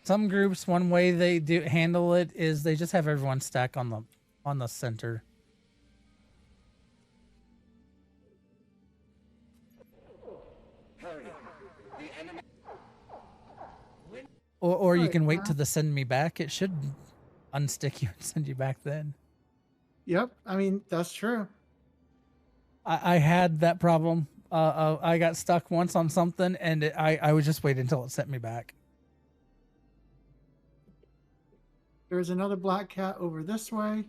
Some groups, one way they do handle it is they just have everyone stack on the center. Or you can wait till the send me back. It should unstick you and send you back then.
Yep, I mean, that's true.
I had that problem. I got stuck once on something, and I was just waiting until it sent me back.
There's another black cat over this way.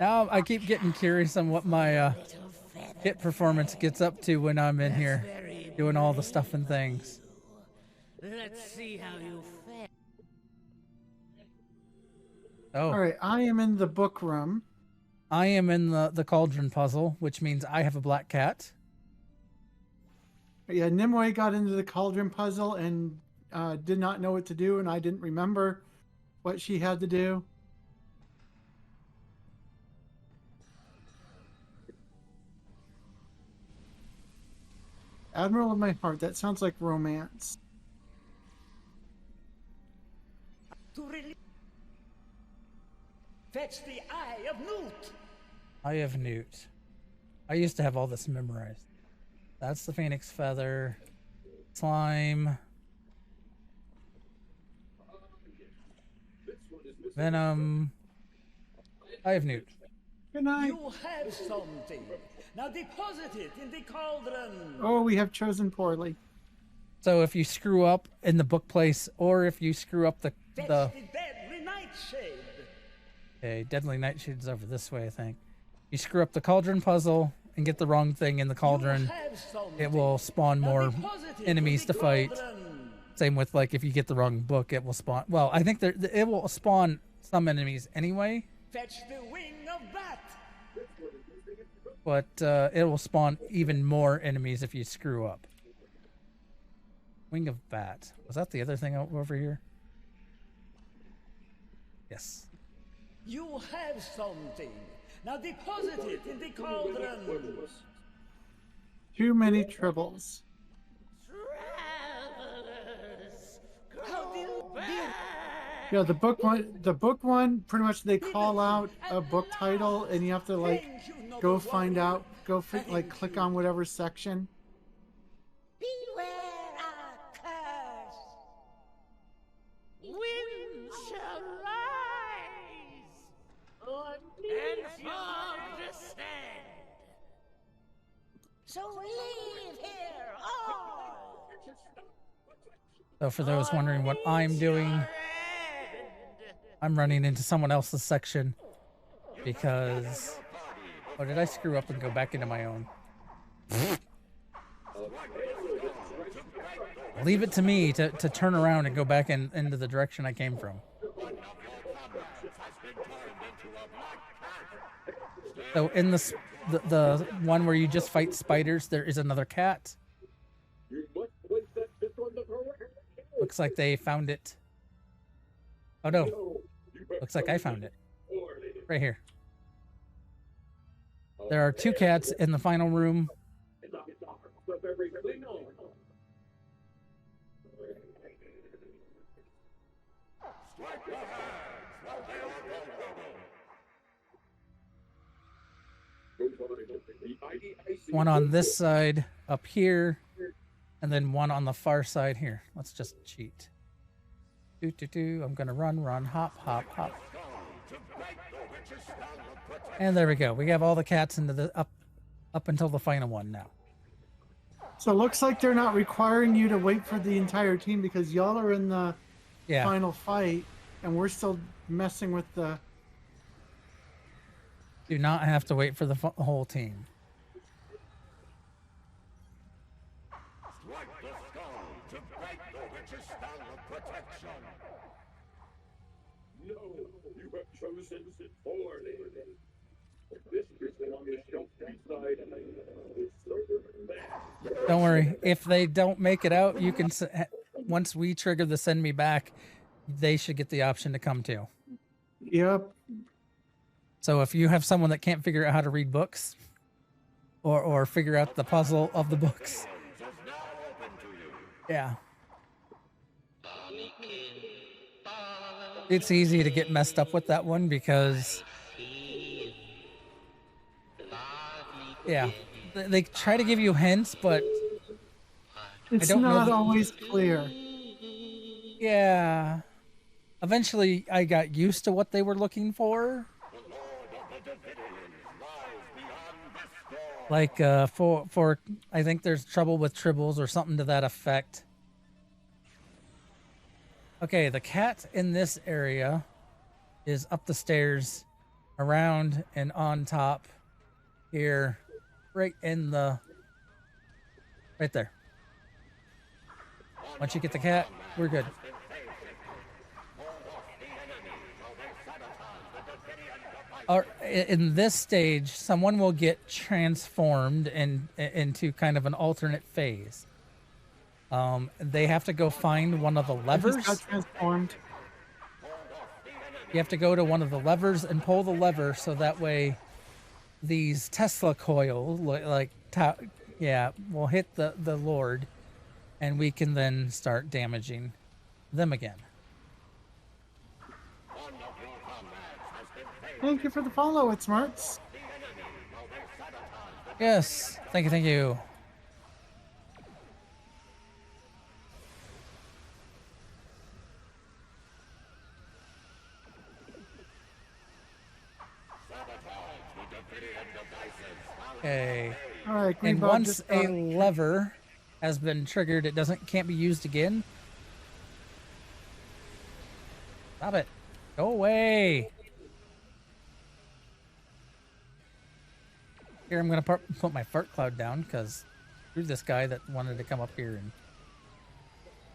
Now I keep getting curious on what my hit performance gets up to when I'm in here doing all the stuff and things.
Let's see how you fare.
Oh.
All right, I am in the book room.
I am in the cauldron puzzle, which means I have a black cat.
Yeah, Nimue got into the cauldron puzzle and did not know what to do, and I didn't remember what she had to do. Admiral of my heart, that sounds like romance.
Fetch the Eye of Newt.
Eye of Newt. I used to have all this memorized. That's the phoenix feather. Slime. Venom. I have Newt.
Good night.
You have something. Now deposit it in the cauldron.
Oh, we have chosen poorly.
So if you screw up in the book place, or if you screw up the
Fetch the deadly nightshade.
Okay, deadly nightshade's over this way, I think. You screw up the cauldron puzzle and get the wrong thing in the cauldron, it will spawn more enemies to fight. Same with, like, if you get the wrong book, it will spawn. Well, I think it will spawn some enemies anyway.
Fetch the wing of bat.
But it will spawn even more enemies if you screw up. Wing of bat. Was that the other thing over here? Yes.
You have something. Now deposit it in the cauldron.
Too many tribbles. Yeah, the book one, pretty much they call out a book title and you have to like go find out, like click on whatever section.
Beware our curse. Wind shall rise and fog descend. So leave here all.
So for those wondering what I'm doing, I'm running into someone else's section because... Oh, did I screw up and go back into my own? Leave it to me to turn around and go back into the direction I came from. So in the one where you just fight spiders, there is another cat. Looks like they found it. Oh no. Looks like I found it. Right here. There are two cats in the final room. One on this side up here, and then one on the far side here. Let's just cheat. I'm gonna run, hop, hop, hop. And there we go. We have all the cats into the up until the final one now.
So it looks like they're not requiring you to wait for the entire team because y'all are in the final fight, and we're still messing with the...
Do not have to wait for the whole team.
No, you have chosen poorly. This is the longest shelf beside
Don't worry. If they don't make it out, you can... Once we trigger the send me back, they should get the option to come too.
Yep.
So if you have someone that can't figure out how to read books or figure out the puzzle of the books. Yeah. It's easy to get messed up with that one because they try to give you hints, but
it's not always clear.
Yeah. Eventually I got used to what they were looking for. Like for I think there's trouble with tribbles or something to that effect. Okay, the cat in this area is up the stairs, around and on top here, right there. Once you get the cat, we're good. Or in this stage, someone will get transformed into kind of an alternate phase. They have to go find one of the levers.
I just got transformed.
You have to go to one of the levers and pull the lever so that way these Tesla coils, will hit the Lord, and we can then start damaging them again.
Thank you for the follow, It Smarts.
Yes, thank you. Okay.
All right,
And
Grebog
once
just
a lever has been triggered, it can't be used again. Stop it. Go away. Here, I'm going to put my fart cloud down because screw this guy that wanted to come up here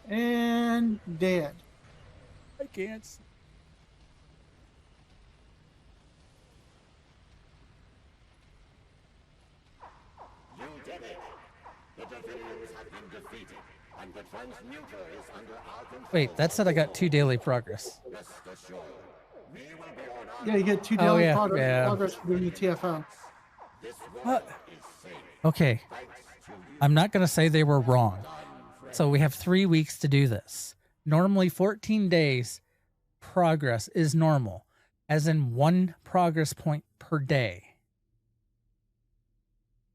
and dead.
I can't.
You did it. The Davidians have been defeated, and the transmuter is under our control.
Wait, that said I got 2 daily progress.
Rest assured, we will be on our
Yeah, you get 2
Oh,
daily
yeah,
progress,
yeah.
progress for doing the TFO.
This
What?
world is safe.
Okay.
Thanks to you.
I'm not going to say they were wrong. So we have 3 weeks to do this. Normally 14 days progress is normal, as in 1 progress point per day.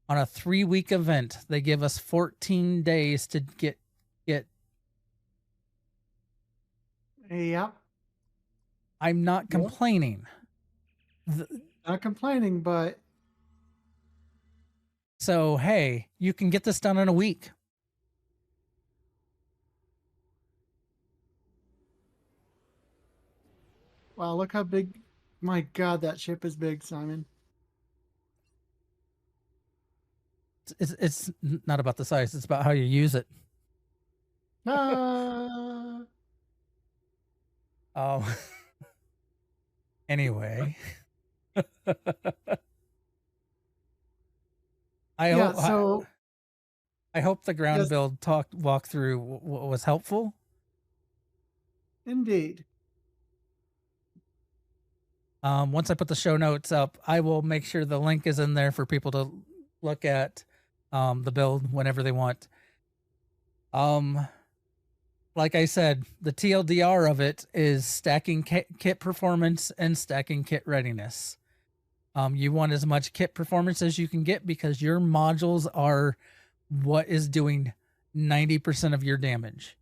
On a 3-week event, they give us 14 days to get.
Yep.
I'm not complaining.
Not complaining, but
So, hey, you can get this done in a week.
wow, look how big. My God, that ship is big, Simon.
It's not about the size. It's about how you use it.
Ah.
Anyway. I hope the ground build walkthrough was helpful.
Indeed.
Once I put the show notes up, I will make sure the link is in there for people to look at the build whenever they want. Like I said, the TLDR of it is stacking kit performance and stacking kit readiness. You want as much kit performance as you can get because your modules are what is doing 90% of your damage.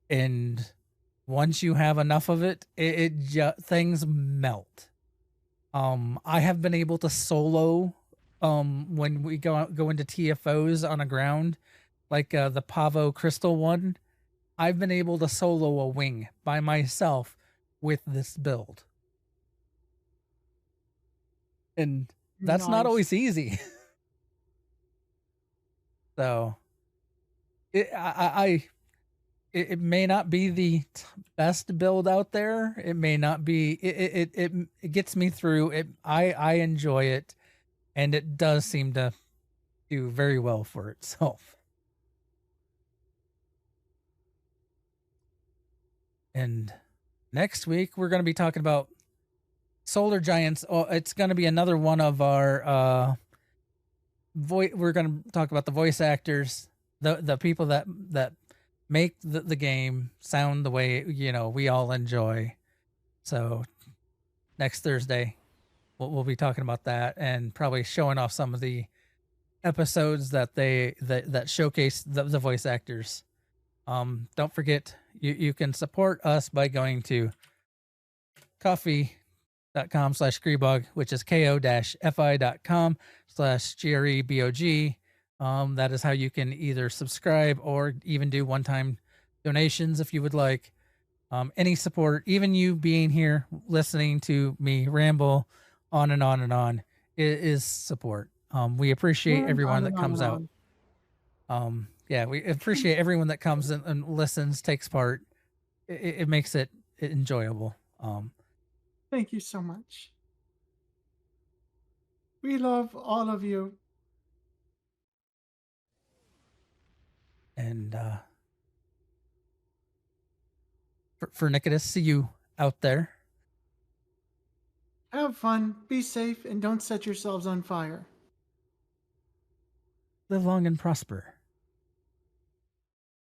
And once you have enough of it, things melt. I have been able to solo when we go into TFOs on a ground, like the Pavo Crystal one. I've been able to solo a wing by myself with this build. And that's not always easy. So it may not be the best build out there. It may not be, it gets me through it. I enjoy it, and it does seem to do very well for itself. And next week we're going to be talking about Solar Giants. Oh, it's going to be another one of our we're going to talk about the voice actors, the people that make the game sound the way we all enjoy. So next Thursday we'll be talking about that and probably showing off some of the episodes that showcase the voice actors. Don't forget, you can support us by going to coffee.com/Grebog, which is ko-fi.com/GREBOG. That is how you can either subscribe or even do one-time donations if you would like. Any support, even you being here listening to me ramble on and on and on, is support. We appreciate everyone that comes out. Yeah, we appreciate everyone that comes and listens, takes part. It makes it enjoyable.
Thank you so much. We love all of you.
And for Nicodemus, see you out there.
Have fun, be safe, and don't set yourselves on fire.
Live long and prosper.